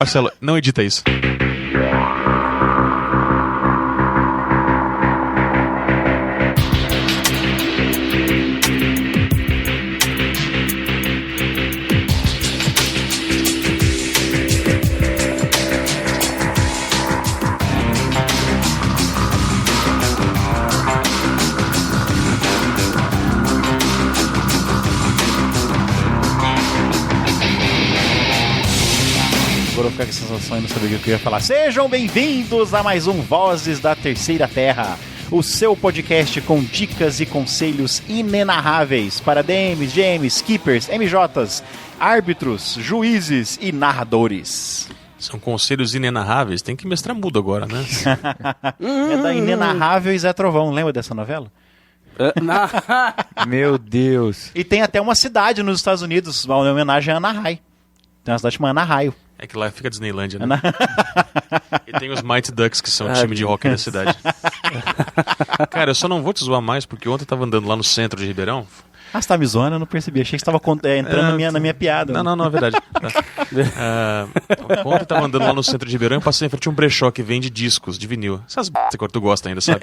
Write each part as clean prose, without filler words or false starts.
Marcelo, não edita isso. Vou ficar com essa sensação e não saber o que eu ia falar. Sejam bem-vindos a mais um Vozes da Terceira Terra, o seu podcast com dicas e conselhos inenarráveis para DMs, GMs, keepers, MJs, árbitros, juízes e narradores. São conselhos inenarráveis, tem que mestrar mudo agora, né? É da Inenarrável e Zé Trovão, lembra dessa novela? Meu Deus. E tem até uma cidade nos Estados Unidos, uma homenagem a Anaheim. Tem uma cidade chamada Anaheim. É que lá fica a Disneylândia, né? E tem os Mighty Ducks, que são o time de hockey da cidade. Cara, eu só não vou te zoar mais, porque ontem eu tava andando lá no centro de Ribeirão. Ah, você tá me zoando? Eu não percebi. Achei que você tava entrando na minha piada. Não, é verdade. Ontem eu tava andando lá no centro de Ribeirão e passei em frente a um brechó que vende discos de vinil. Essas que tu gosta ainda, sabe?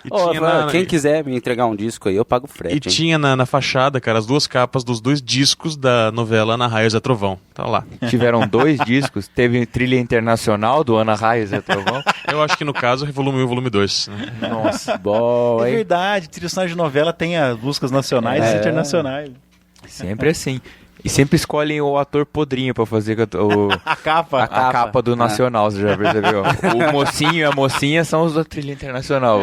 E quem quiser me entregar um disco aí, eu pago frete. E tinha na fachada, cara, as duas capas dos dois discos da novela Ana Raia Zé Trovão. Tá lá. Tiveram 2 discos, teve trilha internacional do Ana Raia Zé Trovão. Eu acho que no caso, volume 1 e volume 2. Né? Nossa, bom, é verdade. Trilha sonora de novela tem as músicas nacionais e internacionais. Sempre assim. E sempre escolhem o ator podrinho pra fazer a capa. a capa do Nacional, você já percebeu? O mocinho e a mocinha são os da trilha internacional.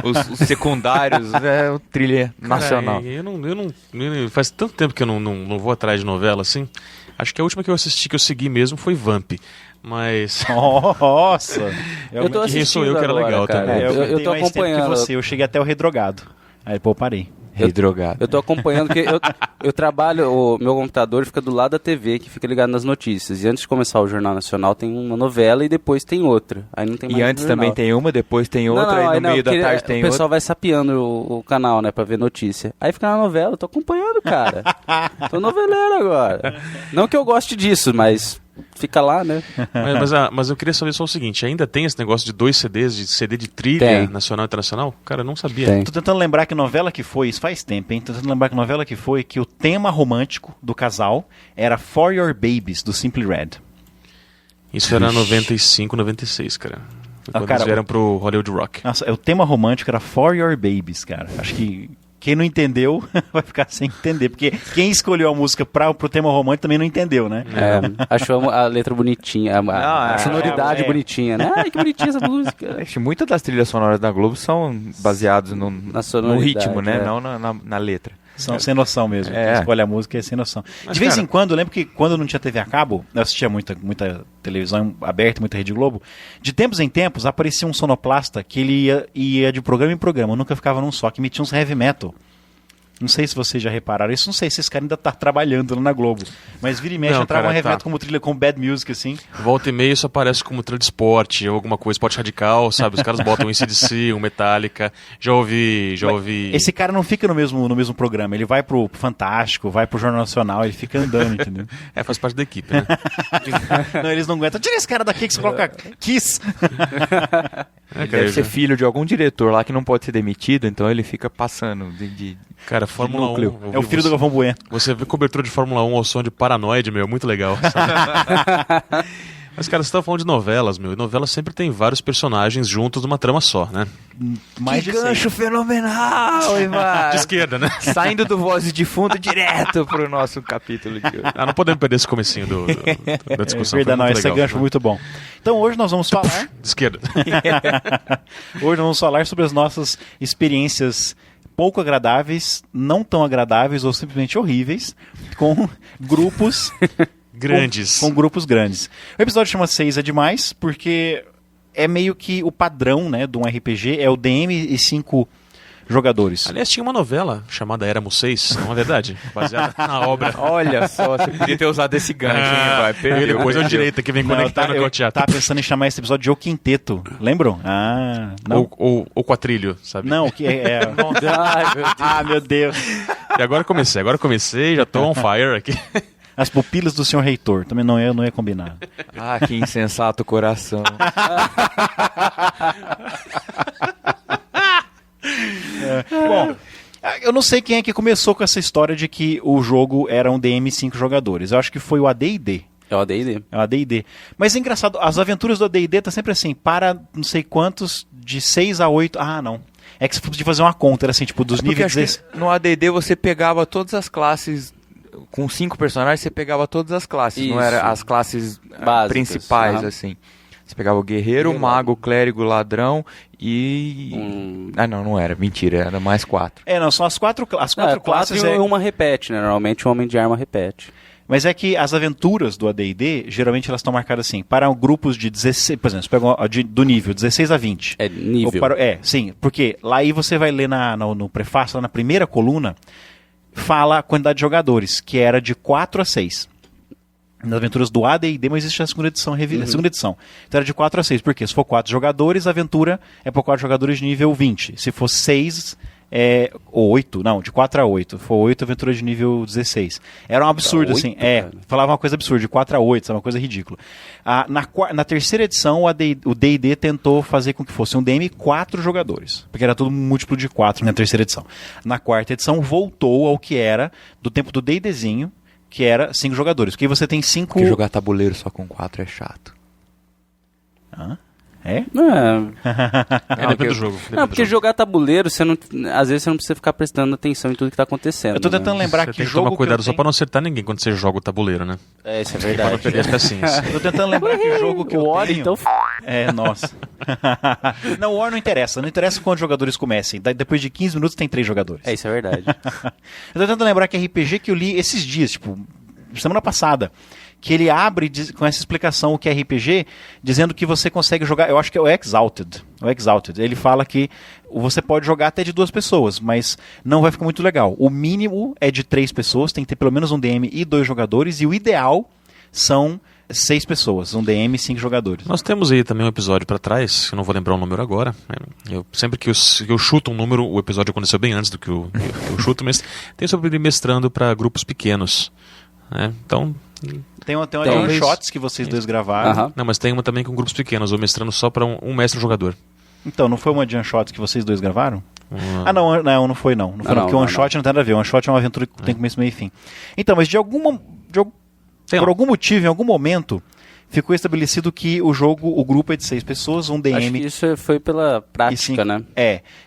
Os secundários é o trilha nacional. Cara, faz tanto tempo que eu não vou atrás de novela assim. Acho que a última que eu assisti, que eu segui mesmo, foi Vamp. Mas... Nossa! Eu tô assistindo sou eu que era agora, legal cara. também. Eu tô acompanhando. Eu cheguei até o Redrogado. Aí depois eu parei. Redrogado. Eu tô acompanhando, porque eu trabalho, o meu computador fica do lado da TV, que fica ligado nas notícias. E antes de começar o Jornal Nacional tem uma novela e depois tem outra. Aí não tem mais. E antes também tem uma, depois tem outra, e no meio da tarde tem outra. O pessoal vai sapeando o canal, né, pra ver notícia. Aí fica na novela, eu tô acompanhando, cara. Tô noveleiro agora. Não que eu goste disso, mas... Fica lá, né? Mas eu queria saber só o seguinte, ainda tem esse negócio de 2 CDs, de CD de trilha nacional e internacional? Cara, eu não sabia. Tem. Tô tentando lembrar que novela que foi, isso faz tempo, hein? Tô tentando lembrar que novela que foi, que o tema romântico do casal era For Your Babies, do Simply Red. Isso era 95, 96, cara. Foi quando eles vieram pro Hollywood Rock. Nossa, o tema romântico era For Your Babies, cara. Acho que quem não entendeu vai ficar sem entender, porque quem escolheu a música pro tema romântico também não entendeu, né? Achou a letra bonitinha, a sonoridade bonitinha, né? Ai, que bonitinha essa música. Muitas das trilhas sonoras da Globo são baseadas no ritmo, né? Não na letra. São sem noção mesmo. Quem escolhe a música é sem noção. Mas, de vez em quando, eu lembro que quando não tinha TV a cabo, eu assistia muita televisão aberta, muita Rede Globo, de tempos em tempos aparecia um sonoplasta que ele ia de programa em programa, nunca ficava num só, que metia uns heavy metal. Não sei se vocês já repararam isso, não sei se esse cara ainda tá trabalhando lá na Globo. Mas vira e mexe, entrava um heavy metal como trilha, com bad music, assim. Volta e meia isso aparece como trilha de esporte, ou alguma coisa, esporte radical, sabe? Os caras botam um AC/DC, um Metallica. Já ouvi... Esse cara não fica no mesmo programa, ele vai pro Fantástico, vai pro Jornal Nacional, ele fica andando, entendeu? Faz parte da equipe, né? Não, eles não aguentam. Tira esse cara daqui que você coloca Kiss. Deve ser filho de algum diretor lá que não pode ser demitido, então ele fica passando Cara, Fórmula 1... É o filho do Galvão Bueno. Você vê cobertura de Fórmula 1 ao som de Paranoide, meu, muito legal. Sabe? Mas, cara, você tá falando de novelas, meu. E novelas sempre tem vários personagens juntos numa trama só, né? Mais que gancho fenomenal, Ivan! De esquerda, né? Saindo do Vozes de Fundo direto pro nosso capítulo de hoje. Não podemos perder esse comecinho da discussão. Verdade, não, esse gancho foi muito bom. Então hoje nós vamos falar... De esquerda. Hoje nós vamos falar sobre as nossas experiências pouco agradáveis, não tão agradáveis ou simplesmente horríveis, com grupos... grandes. Com grupos grandes. O episódio chama 6 é demais, porque é meio que o padrão, né, de um RPG, é o DM e 5 jogadores. Aliás, tinha uma novela chamada Éramos 6, não é verdade? Baseada na obra. Olha só, você podia ter usado esse gancho, hein, vai. Perdeu. Depois é o direita que vem conectando com o teatro. Eu tava pensando em chamar esse episódio de O Quinteto, lembram? Ah, não. Ou Quatrilho, sabe? Não, que é... Ai, meu Deus. E agora comecei, já tô on fire aqui. As pupilas do senhor reitor. Também não ia combinar. Ah, que insensato coração. Bom, eu não sei quem é que começou com essa história de que o jogo era um DM 5 jogadores. Eu acho que foi o AD&D. É o AD&D. É o AD&D. Mas é engraçado, as aventuras do AD&D tá sempre assim, para não sei quantos, de 6 a 8. Ah, não. É que você podia fazer uma conta, era assim, tipo, dos níveis... Acho que no AD&D você pegava todas as classes... Com 5 personagens, você pegava todas as classes. Isso. Não eram as classes Básicas, principais, assim. Você pegava o guerreiro, o mago, o clérigo, o ladrão e... Ah, não era. Mentira, era mais 4. Não, são as quatro classes. Quatro e uma repete, né? Normalmente o homem de arma repete. Mas é que as aventuras do AD&D, geralmente elas estão marcadas assim, para grupos de 16, por exemplo, você pega do nível 16 a 20. É nível. Sim, porque lá aí você vai ler no prefácio, lá na primeira coluna, fala a quantidade de jogadores, que era de 4 a 6. Nas aventuras do AD&D, mas existe a segunda edição, segunda edição. Então era de 4 a 6, porque se for 4 jogadores, a aventura é para 4 jogadores de nível 20. Se for 6... ou 8, não, de 4 a 8. Se for 8, aventura de nível 16. Era um absurdo, 8, assim. Cara. Falava uma coisa absurda, de 4 a 8, uma coisa ridícula. Na terceira edição, o D&D tentou fazer com que fosse um DM 4 jogadores. Porque era tudo múltiplo de 4 na terceira edição. Na quarta edição, voltou ao que era do tempo do D&Dzinho, que era 5 jogadores. Porque aí você tem 5... Porque jogar tabuleiro só com 4 é chato. É? Depende do jogo. Não, porque jogar tabuleiro, às vezes você não precisa ficar prestando atenção em tudo que está acontecendo. Eu tô tentando lembrar você que tem que jogo tomar cuidado que só pra não acertar ninguém quando você joga o tabuleiro, né? Isso é Pra verdade. não perder as pecinhas. Eu tô tentando lembrar que jogo que eu tenho... Então... nossa. Não, o War não interessa. Não interessa quantos jogadores comecem. Depois de 15 minutos tem 3 jogadores. Isso é verdade. Eu tô tentando lembrar que RPG que eu li esses dias, tipo, semana passada, que ele abre com essa explicação o que é RPG, dizendo que você consegue jogar, eu acho que é o Exalted. Ele fala que você pode jogar até de 2 pessoas, mas não vai ficar muito legal. O mínimo é de 3 pessoas, tem que ter pelo menos um DM e 2 jogadores, e o ideal são 6 pessoas, um DM e 5 jogadores. Nós temos aí também um episódio pra trás, eu não vou lembrar o número agora. Sempre que eu chuto um número, o episódio aconteceu bem antes do que eu chuto, mas tem sobre ele mestrando pra grupos pequenos. Então... Tem uma de one-shots que vocês dois gravaram. Não, mas tem uma também com grupos pequenos, ou mestrando só para um mestre jogador. Então, não foi uma de one-shots que vocês dois gravaram? Não foi não. Não foi não, porque o one-shot não tem nada a ver. O one-shot é uma aventura que tem começo, meio e fim. Então, mas por algum motivo, em algum momento, ficou estabelecido que o grupo é de 6 pessoas, um DM... Acho que isso foi pela prática, né?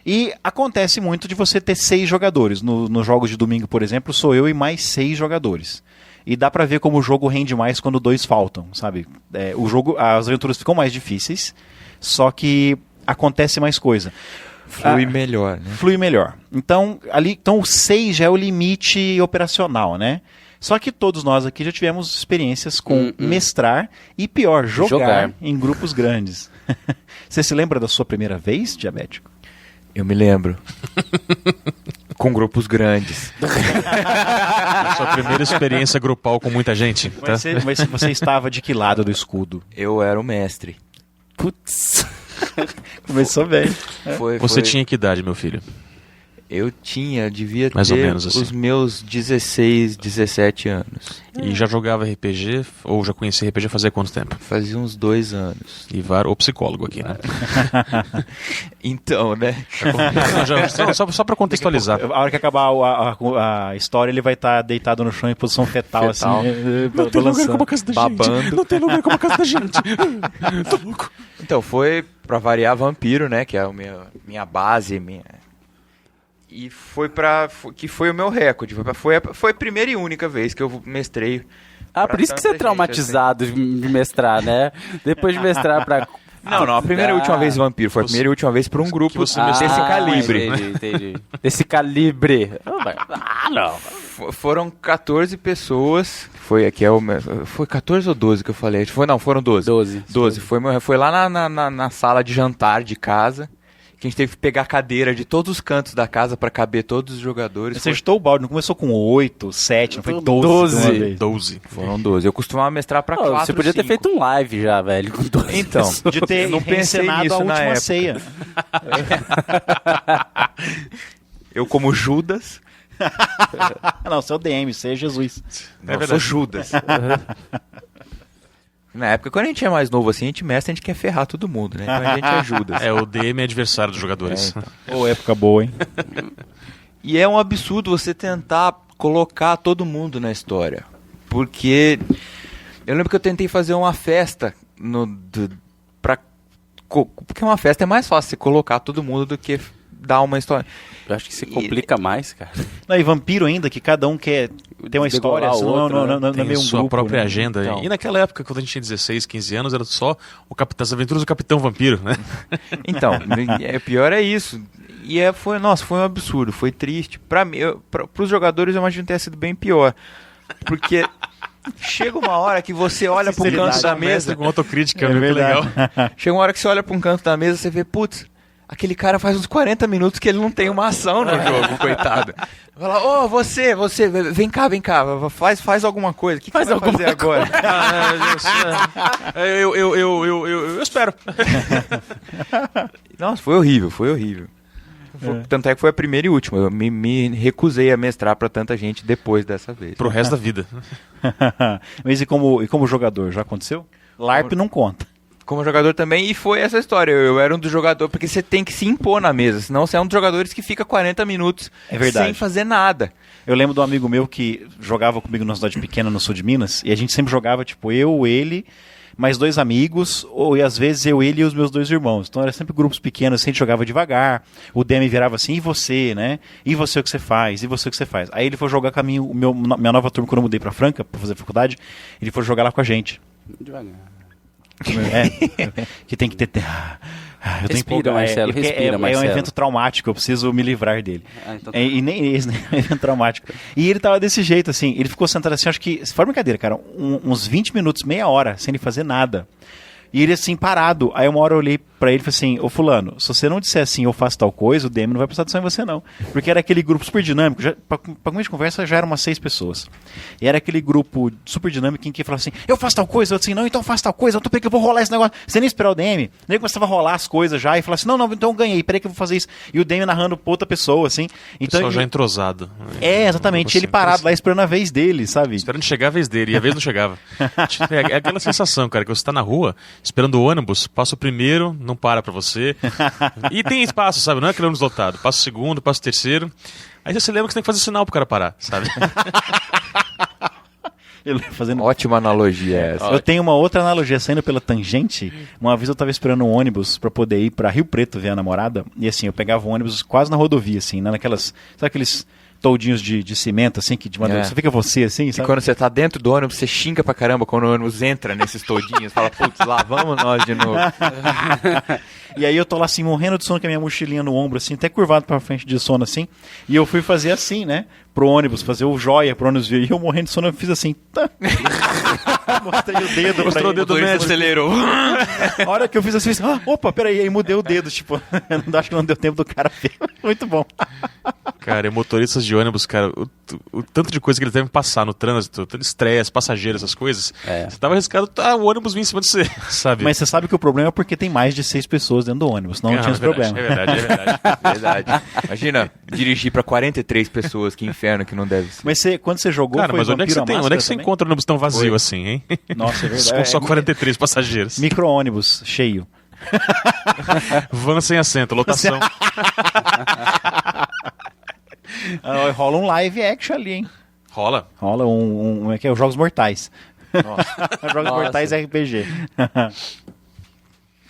E acontece muito de você ter 6 jogadores. Nos jogos de domingo, por exemplo, sou eu e mais 6 jogadores. E dá pra ver como o jogo rende mais quando 2 faltam, sabe? As aventuras ficam mais difíceis, só que acontece mais coisa. Flui melhor, né? Flui melhor. Então, o 6 já é o limite operacional, né? Só que todos nós aqui já tivemos experiências com mestrar e, pior, jogar em grupos grandes. Você se lembra da sua primeira vez, diabético? Eu me lembro. Com grupos grandes. Sua primeira experiência grupal com muita gente. Tá? Mas você estava de que lado do escudo? Eu era o mestre. Putz. Começou bem. Você tinha que idade, meu filho? Eu devia mais ter ou menos assim. Os meus 16, 17 anos. E já jogava RPG, ou já conhecia RPG fazia quanto tempo? Fazia uns 2 anos. E o psicólogo aqui, né? Então, né? Só pra contextualizar. A hora que acabar a história, ele vai estar deitado no chão em posição fetal. Assim. Não tem lugar como a casa da babando. gente. Não tem lugar como a casa da gente. Tô louco. Então, foi pra variar vampiro, né? Que é a minha base, E que foi o meu recorde. Foi a primeira e única vez que eu mestrei. Por isso que você é traumatizado de mestrar, né? Depois de mestrar pra... Não, a primeira e última vez vampiro. Foi a primeira e última vez pra um grupo desse calibre. Entendi. Desse calibre. Não. Foram 14 pessoas. Foi 14 ou 12 que eu falei? Foram 12. 12. Foi lá na sala de jantar de casa. Que a gente teve que pegar a cadeira de todos os cantos da casa pra caber todos os jogadores. Você chutou o balde, não começou com 8, 7, não foi 12. 12. Foram 12. Eu costumava mestrar pra 4, Você podia ter 5. feito um live já, velho, com 12 Então, de ter não pensei nisso a última na época. ceia. Eu como Judas, Não, você é o DM, você é Jesus. Não, eu sou Judas. Na época, quando a gente é mais novo assim, a gente mestre, a gente quer ferrar todo mundo, né? Então a gente é Judas. O DM é adversário dos jogadores. Ô, época boa, hein? E é um absurdo você tentar colocar todo mundo na história. Porque eu lembro que eu tentei fazer uma festa porque uma festa é mais fácil você colocar todo mundo do que dar uma história. Eu acho que se complica mais, cara. Não, e vampiro ainda, que cada um quer ter uma história, Degolar o outro, não é Tem meio um sua grupo, própria né? agenda. Então. E naquela época, quando a gente tinha 16, 15 anos, era só as aventuras do Capitão Vampiro, né? Então, pior é isso. E foi um absurdo, foi triste. Pra mim, pros jogadores eu imagino que tenha sido bem pior. Porque chega uma hora que você olha para um canto da mesa com autocrítica, É muito legal. Chega uma hora que você olha para um canto da mesa e você vê, putz, aquele cara faz uns 40 minutos que ele não tem uma ação no jogo, coitado. Fala, você, vem cá, faz alguma coisa. O que você vai fazer agora? Eu espero. Nossa, foi horrível. Tanto é que foi a primeira e última. Eu me recusei a mestrar pra tanta gente depois dessa vez. Pro resto da vida. Mas e como jogador, já aconteceu? LARP não conta. Como jogador também, e foi essa história. Eu era um dos jogadores, porque você tem que se impor na mesa, senão você é um dos jogadores que fica 40 minutos sem fazer nada. Eu lembro de um amigo meu que jogava comigo numa cidade pequena no sul de Minas, e a gente sempre jogava, tipo, eu, ele, mais 2 amigos, e às vezes eu, ele e os meus 2 irmãos. Então era sempre grupos pequenos, a gente jogava devagar, o DM virava assim, e você, né? E você o que você faz? E você o que você faz? Aí ele foi jogar com minha nova turma, quando eu mudei pra Franca, pra fazer faculdade, ele foi jogar lá com a gente. Devagar. Que tem que ter... Eu Respira, Marcelo, respira, Marcelo. É um evento traumático, eu preciso me livrar dele. Então... E nem esse, né? É um evento traumático. E ele tava desse jeito, assim, ele ficou sentado assim, acho que, se for brincadeira, cara, uns 20 minutos, meia hora, sem ele fazer nada. E ele assim, parado. Aí uma hora eu olhei pra ele e falei assim, ô fulano, se você não disser assim, eu faço tal coisa, o DM não vai prestar atenção em você não. Porque era aquele grupo super dinâmico, pra começo de conversa já eram umas 6 pessoas. E era aquele grupo super dinâmico em que falava assim, eu faço tal coisa, eu assim, não, então faço tal coisa, eu tô peraí que eu vou rolar esse negócio. Você nem esperar o DM. Nem começava a rolar as coisas já e falava assim, não, então eu ganhei, peraí que eu vou fazer isso. E o DM narrando pra outra pessoa, assim. Então, Pessoal já entrosado. Exatamente, ele parado lá esperando a vez dele, sabe? Esperando chegar a vez dele, e a vez não chegava. É aquela sensação, cara, que você tá na rua, esperando o ônibus, passa o primeiro, não para pra você. E tem espaço, sabe? Não é aquele ônibus lotado. Passa o segundo, passa o terceiro. Aí você lembra que você tem que fazer sinal pro cara parar, sabe? Ótima analogia essa. Eu tenho uma outra analogia, saindo pela tangente. Uma vez eu tava esperando um ônibus pra poder ir pra Rio Preto ver a namorada. E assim, eu pegava o ônibus quase na rodovia, assim, né? Naquelas... Sabe aqueles toldinhos de cimento, assim, que de maneira... Você fica assim, sabe? E quando você tá dentro do ônibus, você xinga pra caramba quando o ônibus entra nesses toldinhos. Fala, putz, lá vamos nós de novo. E aí eu tô lá assim, morrendo de sono com a minha mochilinha no ombro, assim, até curvado pra frente de sono, assim. E eu fui fazer assim, né? Pro ônibus, fazer o joia pro ônibus vir. E eu morrendo de sono, eu fiz assim. Tá. Mostrei o dedo. Mostrou o dedo médio, acelerou. A hora que eu fiz assim, opa, peraí, aí mudei o dedo, tipo, acho que não deu tempo do cara ver. Muito bom. Cara, motoristas de ônibus, cara, o tanto de coisa que eles devem passar no trânsito, tanto estresse, passageiro, essas coisas, você tava arriscado, o ônibus vir em cima de você, sabe? Mas você sabe que o problema é porque tem mais de 6 pessoas dentro do ônibus, senão não tinha esse problema. É verdade. Verdade. Imagina, dirigir pra 43 pessoas, que inferno que não deve ser. Mas quando você jogou, cara, foi mas onde é que você tem? Onde é que você também? encontra um ônibus tão vazio assim, hein? Nossa, é verdade. Com só 43 passageiros. Micro-ônibus cheio. Van sem assento, lotação. Rola um live action ali, hein? Rola Como é que é? Os Jogos Mortais. Nossa. Jogos Mortais RPG.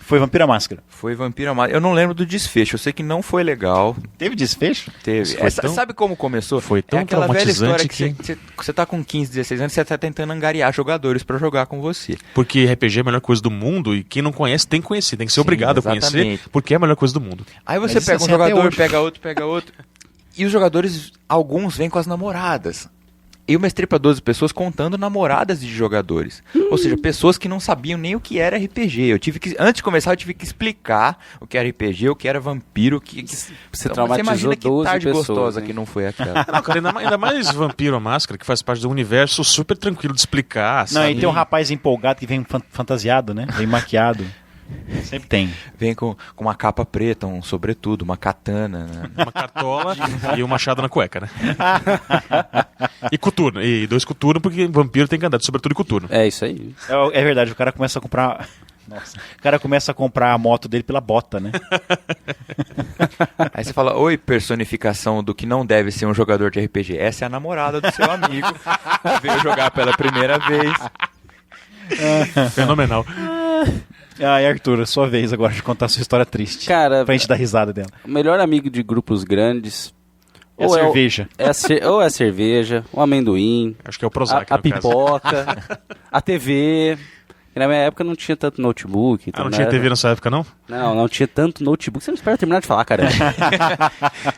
Foi Vampira Máscara. Foi Vampira Máscara. Eu não lembro do desfecho. Eu sei que não foi legal. Teve desfecho? Teve. Sabe como começou? Foi tão aquela velha história que você tá com 15, 16 anos e você tá tentando angariar jogadores pra jogar com você. Porque RPG é a melhor coisa do mundo e quem não conhece tem que conhecer. Tem que ser obrigado a conhecer porque é a melhor coisa do mundo. Aí você pega um jogador, pega outro. E os jogadores, alguns vêm com as namoradas. Eu mestrei pra 12 pessoas contando namoradas de jogadores. Ou seja, pessoas que não sabiam nem o que era RPG. Antes de começar, eu tive que explicar o que era RPG, o que era vampiro. Você traumatizou imagina que 12 tarde pessoas, gostosa hein? que não foi aquela. Não, cara, ainda mais Vampiro a Máscara, que faz parte do universo super tranquilo de explicar, sabe? Não, e tem um rapaz empolgado que vem fantasiado, né? Vem maquiado. Sempre tem. Vem com uma capa preta, um sobretudo, uma katana, né? Uma cartola e um machado na cueca, né? E coturno. E 2 coturnos, porque vampiro tem que andar de sobretudo e coturno. É isso aí. É verdade, o cara começa a comprar... Nossa. O cara começa a comprar a moto dele pela bota, né? Aí você fala, oi, personificação do que não deve ser um jogador de RPG. Essa é a namorada do seu amigo, que veio jogar pela primeira vez. Fenomenal. Ai, Arthur, sua vez agora de contar a sua história triste. Cara, Pra gente dar risada dela. o melhor amigo de grupos grandes... É a cerveja. Ou é a cerveja, o amendoim, Acho que é o Prozac, a no caso. pipoca, a TV... E na minha época não tinha tanto notebook. Então Ah, não tinha TV nessa época, não? Não tinha tanto notebook. Você não espera terminar de falar, cara.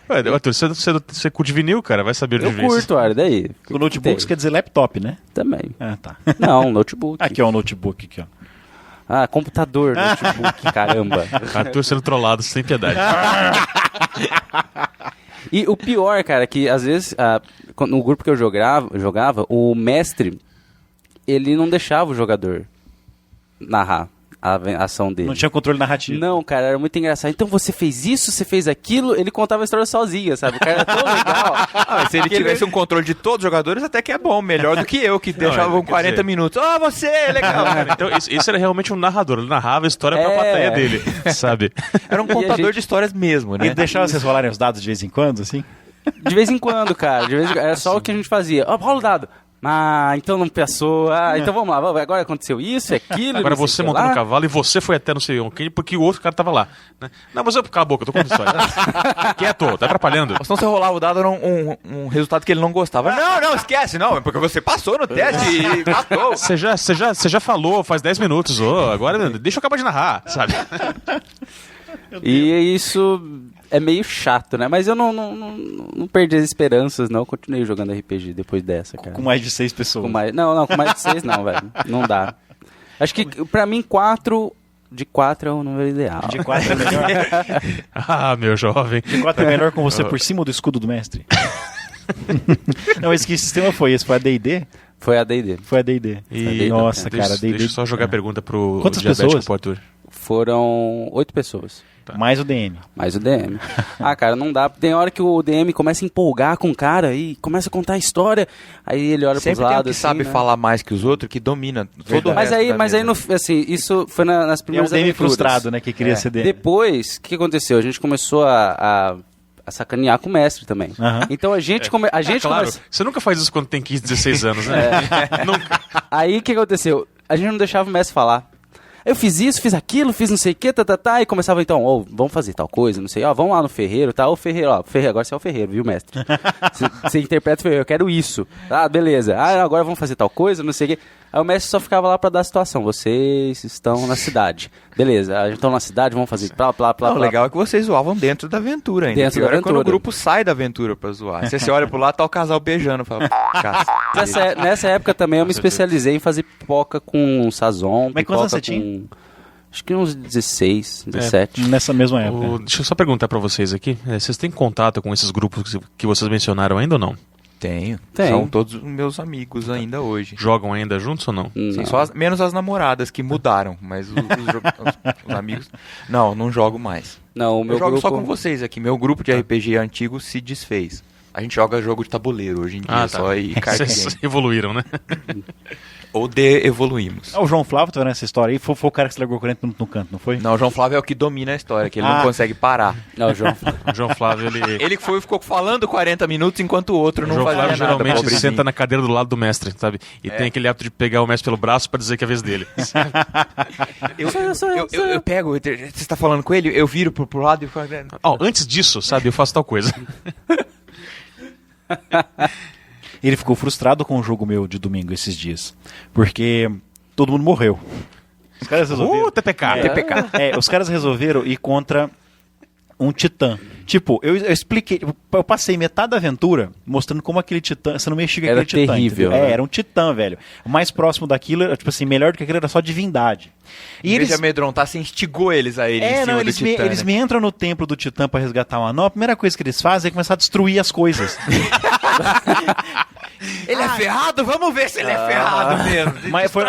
Ué, Arthur, você curte vinil, cara? Vai saber de Eu curto, olha, daí. O notebook Tem. quer dizer laptop, né? Também. Ah, tá. Não, notebook. Aqui, ó, o notebook aqui, ó. Ah, computador, notebook, caramba. Arthur sendo trollado sem piedade. E o pior, cara, que às vezes, no grupo que eu jogava, o mestre, ele não deixava o jogador narrar a ação dele. Não tinha controle narrativo. Não, cara, era muito engraçado. Então você fez isso, você fez aquilo, ele contava a história sozinho, sabe? O cara era tão legal. Mas se ele tivesse um controle de todos os jogadores, até que é bom, melhor do que eu, que deixava quer 40 dizer- minutos. Ah, você, legal. Então, isso era realmente um narrador. Ele narrava a história pra É. plateia dele, sabe? Era um E a contador gente- de histórias mesmo, né? E deixava vocês rolarem os dados de vez em quando, assim? De vez em quando, cara. Era só o que a gente fazia. Ó, rola o dado. Ah, então não pensou. Ah, então vamos lá. Agora aconteceu isso, aquilo. Agora não sei você o que montou lá. no cavalo e você foi até não sei onde, porque o outro cara tava lá. Né? Não, mas eu cala a boca, eu tô contando história. Quieto, tá atrapalhando. Senão você rolava o dado, era um resultado que ele não gostava. Não, esquece, não, é porque você passou no teste e matou. Você já falou faz 10 minutos, agora deixa eu acabar de narrar, sabe? E isso é meio chato, né? Mas eu não perdi as esperanças, não. Eu continuei jogando RPG depois dessa, cara. Com mais de 6 pessoas. Com mais... Não, com mais de 6 não, velho. Não dá. Acho que pra mim 4 é o número ideal. De 4 é melhor. Ah, meu jovem. De 4 é melhor com você por cima do escudo do mestre. Não, mas que sistema foi esse? Foi a D&D? Foi a D&D. Foi a D&D. E, Nossa, deixa, cara, D&D. deixa eu só jogar a pergunta pro Quantas diabético pessoas? pro Arthur. Foram 8 pessoas. Mais o DM. Mais o DM. Ah, cara, não dá. Tem hora que o DM começa a empolgar com o cara e começa a contar a história. Aí ele olha Sempre pros tem um lados. que sabe assim, né? falar mais que os outros, que domina todo o Mas resto aí, da mesa. assim, isso foi nas É um primeiras DM aventuras. frustrado, né? Que queria ser DM. Depois, o que aconteceu? A gente começou a sacanear com o mestre também. Aham. Então a gente, Claro, começou... você nunca faz isso quando tem 15, 16 anos, né? Nunca. Aí o que aconteceu? A gente não deixava o mestre falar. Eu fiz isso, fiz aquilo, fiz não sei o que, e começava então, vamos fazer tal coisa, não sei, vamos lá no ferreiro, tá? O ferreiro, agora você é o ferreiro, viu, mestre? Você interpreta o ferreiro, eu quero isso. Ah, beleza. Ah, agora vamos fazer tal coisa, não sei o que. Aí o mestre só ficava lá pra dar a situação. Vocês estão na cidade. Beleza, a gente tá na cidade, vamos fazer plá. O legal é que vocês zoavam dentro da aventura ainda. Dentro Pior da é quando o aventura. grupo sai da aventura pra zoar. Você olha pro lado, tá o casal beijando. Fala, Nessa época também eu me especializei em fazer pipoca com sazon. Mas quantos pipoca anos você tinha? Acho que uns 16, 17. Nessa mesma época. Deixa eu só perguntar pra vocês aqui. Vocês têm contato com esses grupos que vocês mencionaram ainda ou não? Tenho. Tem. São todos meus amigos ainda hoje. Jogam ainda juntos ou não? Sim, Não. só menos as namoradas que mudaram, mas os amigos... Não jogo mais. Não, o meu Eu jogo grupo... só com vocês aqui. Meu grupo de RPG antigo se desfez. A gente joga jogo de tabuleiro hoje em dia só e card Vocês game. evoluíram, né? Ou de-evoluímos. O João Flávio tá vendo essa história aí? Foi o cara que se largou 40 minutos no canto, não foi? Não, o João Flávio é o que domina a história, que ele não consegue parar. Não, João. O João Flávio, ele... Ele ficou falando 40 minutos enquanto o outro O não João fazia Flávio nada. geralmente pobrezinho. senta na cadeira do lado do mestre, sabe? E tem aquele hábito de pegar o mestre pelo braço pra dizer que é a vez dele. Eu pego, você está falando com ele, eu viro pro lado e falo... Ó, antes disso, sabe, eu faço tal coisa. Ele ficou frustrado com o jogo meu de domingo esses dias. Porque todo mundo morreu. Os caras resolveram. TPK. Os caras resolveram ir contra um titã. Tipo, eu expliquei, eu passei metade da aventura mostrando como aquele titã, você não mexia com Era aquele titã. terrível, entendeu? né? Era um titã, velho. O mais próximo daquilo, era, tipo assim, melhor do que aquilo era só divindade. E Em vez eles... de amedrontar, você instigou eles a irem em cima não, do eles, Titã, eles né? me entram no templo do titã pra resgatar o anel. A primeira coisa que eles fazem é começar a destruir as coisas. Ele é ferrado? Vamos ver se ele é ferrado mesmo. Mas foi...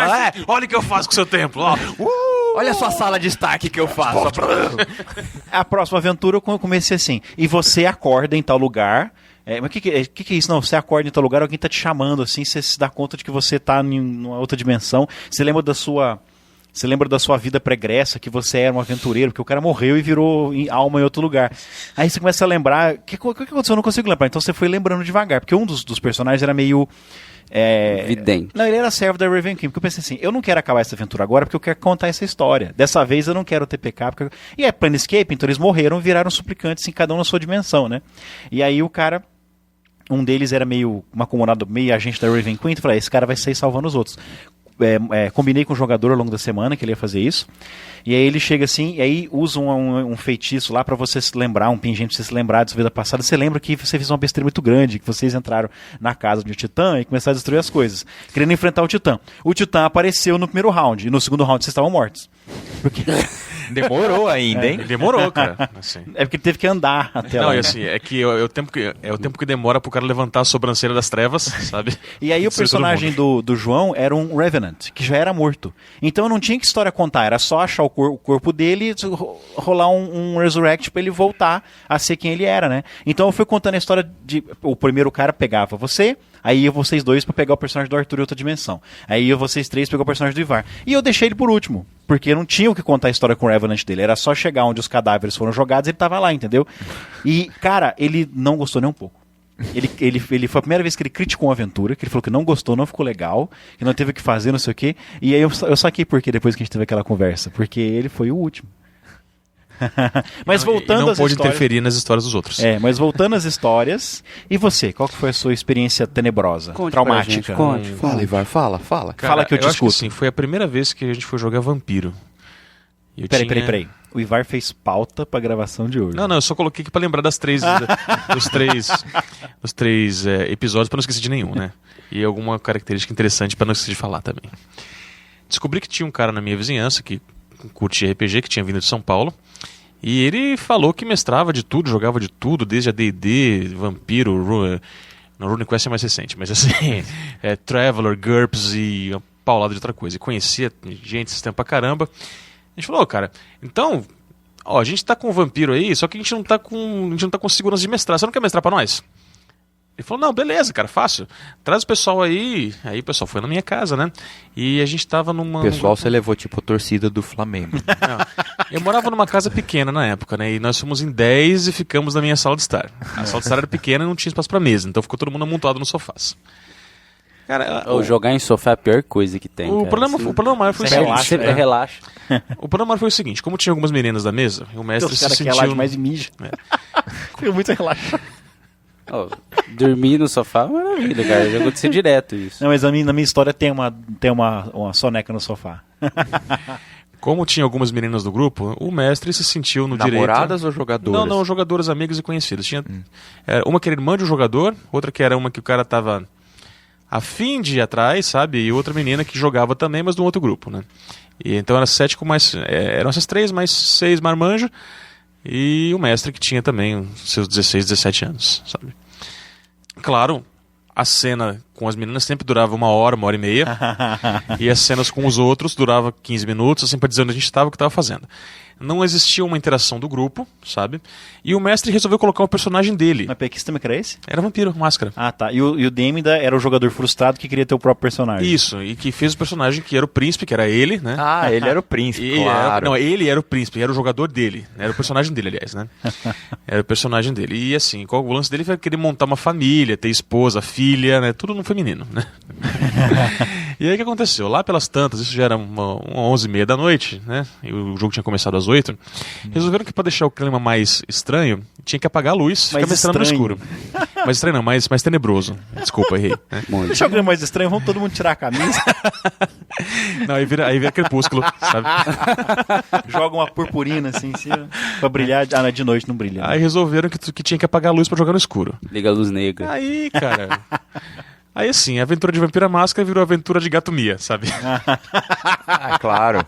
Olha o que eu faço com o seu templo, ó. Olha só a sala de destaque que eu faço. A próxima aventura eu comecei assim. E você acorda em tal lugar. Mas o que é isso? Não, você acorda em tal lugar, alguém tá te chamando, assim, você se dá conta de que você tá em uma outra dimensão. Você lembra da sua vida pregressa, que você era um aventureiro, porque o cara morreu e virou alma em outro lugar. Aí você começa a lembrar, o que aconteceu? Eu não consigo lembrar. Então você foi lembrando devagar, porque um dos personagens era meio... Vidente. Não, ele era servo da Raven King, porque eu pensei assim, eu não quero acabar essa aventura agora porque eu quero contar essa história. Dessa vez eu não quero TPK, porque... E é Planescape, então eles morreram, viraram suplicantes, em cada um na sua dimensão, né? E aí o cara... Um deles era meio acomodado, meio agente da Raven Queen, então eu falei, esse cara vai sair salvando os outros. Combinei com o jogador ao longo da semana que ele ia fazer isso. E aí ele chega assim, e aí usa um feitiço lá pra você se lembrar, um pingente pra você se lembrar da sua vida passada. Você lembra que você fez uma besteira muito grande, que vocês entraram na casa de um titã e começaram a destruir as coisas, querendo enfrentar o titã. O titã apareceu no primeiro round, e no segundo round vocês estavam mortos. Porque... Demorou ainda, hein? Demorou, cara. Assim. É porque ele teve que andar até lá. Não, e assim, é o tempo que demora pro cara levantar a sobrancelha das trevas, sabe? E aí o personagem do João era um Revenant, que já era morto. Então não tinha que história contar, era só achar o corpo dele e rolar um Resurrect pra ele voltar a ser quem ele era, né? Então eu fui contando a história de... O primeiro cara pegava você, aí ia vocês dois pra pegar o personagem do Arthur em outra dimensão. Aí ia vocês três pra pegar o personagem do Ivar. E eu deixei ele por último, porque não tinha o que contar a história com o Revenant dele, era só chegar onde os cadáveres foram jogados e ele tava lá, entendeu? E, cara, ele não gostou nem um pouco. Ele foi a primeira vez que ele criticou uma aventura, que ele falou que não gostou, não ficou legal, que não teve o que fazer, não sei o quê. E aí eu saquei por quê depois que a gente teve aquela conversa, porque ele foi o último. Mas voltando não às pôde histórias... interferir nas histórias dos outros. Mas voltando às histórias, e você? Qual que foi a sua experiência tenebrosa, Conte traumática? Conte. Fala, Ivar, fala. Cara, Fala que eu te acho escuto. Sim, foi a primeira vez que a gente foi jogar Vampiro. Peraí. O Ivar fez pauta pra gravação de hoje. Não, eu só coloquei aqui pra lembrar dos três episódios pra não esquecer de nenhum, né? E alguma característica interessante pra não esquecer de falar também. Descobri que tinha um cara na minha vizinhança que curtia RPG, que tinha vindo de São Paulo. E ele falou que mestrava de tudo, jogava de tudo, desde a D&D, Vampiro, no RuneQuest é mais recente, mas assim, Traveler, GURPS e uma paulada de outra coisa. E conhecia gente esse tempo pra caramba. A gente falou, cara, então, a gente tá com um vampiro aí, só que a gente não tá com segurança de mestrar. Você não quer mestrar pra nós? Ele falou, não, beleza, cara, fácil. Traz o pessoal aí. Aí o pessoal foi na minha casa, né? E a gente tava numa... O pessoal você levou tipo a torcida do Flamengo. Não, eu morava numa casa pequena na época, né? E nós fomos em 10 e ficamos na minha sala de estar. A sala de estar era pequena e não tinha espaço pra mesa, então ficou todo mundo amontoado nos sofás. Cara, jogar em sofá é a pior coisa que tem. O problema maior foi o seguinte. Relaxa. O problema maior foi o seguinte: como tinha algumas meninas da mesa, o mestre Os se caras que sentiu. relaxam mais e mija. Fico muito relaxado. Dormir no sofá é maravilha, cara. Já aconteceu direto isso. Não, mas na minha história tem uma soneca no sofá. Como tinha algumas meninas do grupo, o mestre se sentiu no Namoradas direito... ou jogadoras? Não, jogadoras, amigas e conhecidas. Tinha uma que era irmã de um jogador, outra que era uma que o cara tava a fim de ir atrás, sabe? E outra menina que jogava também, mas de um outro grupo, né? E então era 7 com mais... eram essas 3, mais 6 marmanjos. E o mestre que tinha também seus 16, 17 anos, sabe? Claro, a cena com as meninas sempre durava 1 hora, 1h30. E as cenas com os outros durava 15 minutos, assim, pra dizer onde a gente estava, o que estava fazendo. Não existia uma interação do grupo, sabe? E o mestre resolveu colocar o personagem dele. Mas que sistema que era esse? Era vampiro, máscara. Ah, tá. E o DM era o jogador frustrado que queria ter o próprio personagem. Isso, e que fez o personagem que era o príncipe, que era ele, né? Ah, ele era o príncipe, claro. Ele era o príncipe, era o jogador dele. Era o personagem dele, aliás, né? Era o personagem dele. E assim, o lance dele foi querer montar uma família, ter esposa, filha, né? Tudo no feminino, né? E aí o que aconteceu? Lá pelas tantas, isso já era 11h30 da noite, né? E o jogo tinha começado às 8. Resolveram que pra deixar o clima mais estranho, tinha que apagar a luz e ficar mestrando no escuro. Mais estranho não, mais tenebroso. Desculpa, errei. Né? Deixar o clima mais estranho, vamos todo mundo tirar a camisa. Não, aí vira crepúsculo, sabe? Joga uma purpurina assim em cima pra brilhar. Ah, de noite não brilha. Né? Aí resolveram que tinha que apagar a luz pra jogar no escuro. Liga a luz negra. Aí, cara... Aí assim, a aventura de Vampira Máscara virou a aventura de Gato Mia, sabe? Ah, claro.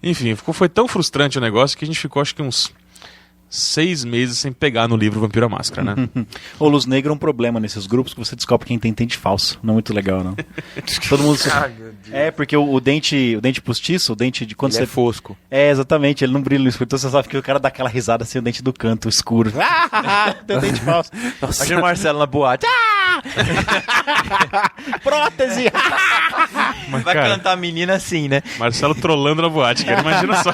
Enfim, foi tão frustrante o negócio que a gente ficou acho que uns 6 meses sem pegar no livro Vampiro à Máscara, né? O Luz Negra é um problema nesses grupos que você descobre quem tem dente falso. Não é muito legal, não. Todo mundo... porque o dente postiço, o dente de quando Ele você... é fosco. Exatamente, ele não brilha no escuro. Então você sabe que o cara dá aquela risada assim, o dente do canto escuro. Tem dente falso. Imagina o Marcelo na boate. Prótese! Vai cara, cantar a menina assim, né? Marcelo trolando na boate, cara. Imagina só.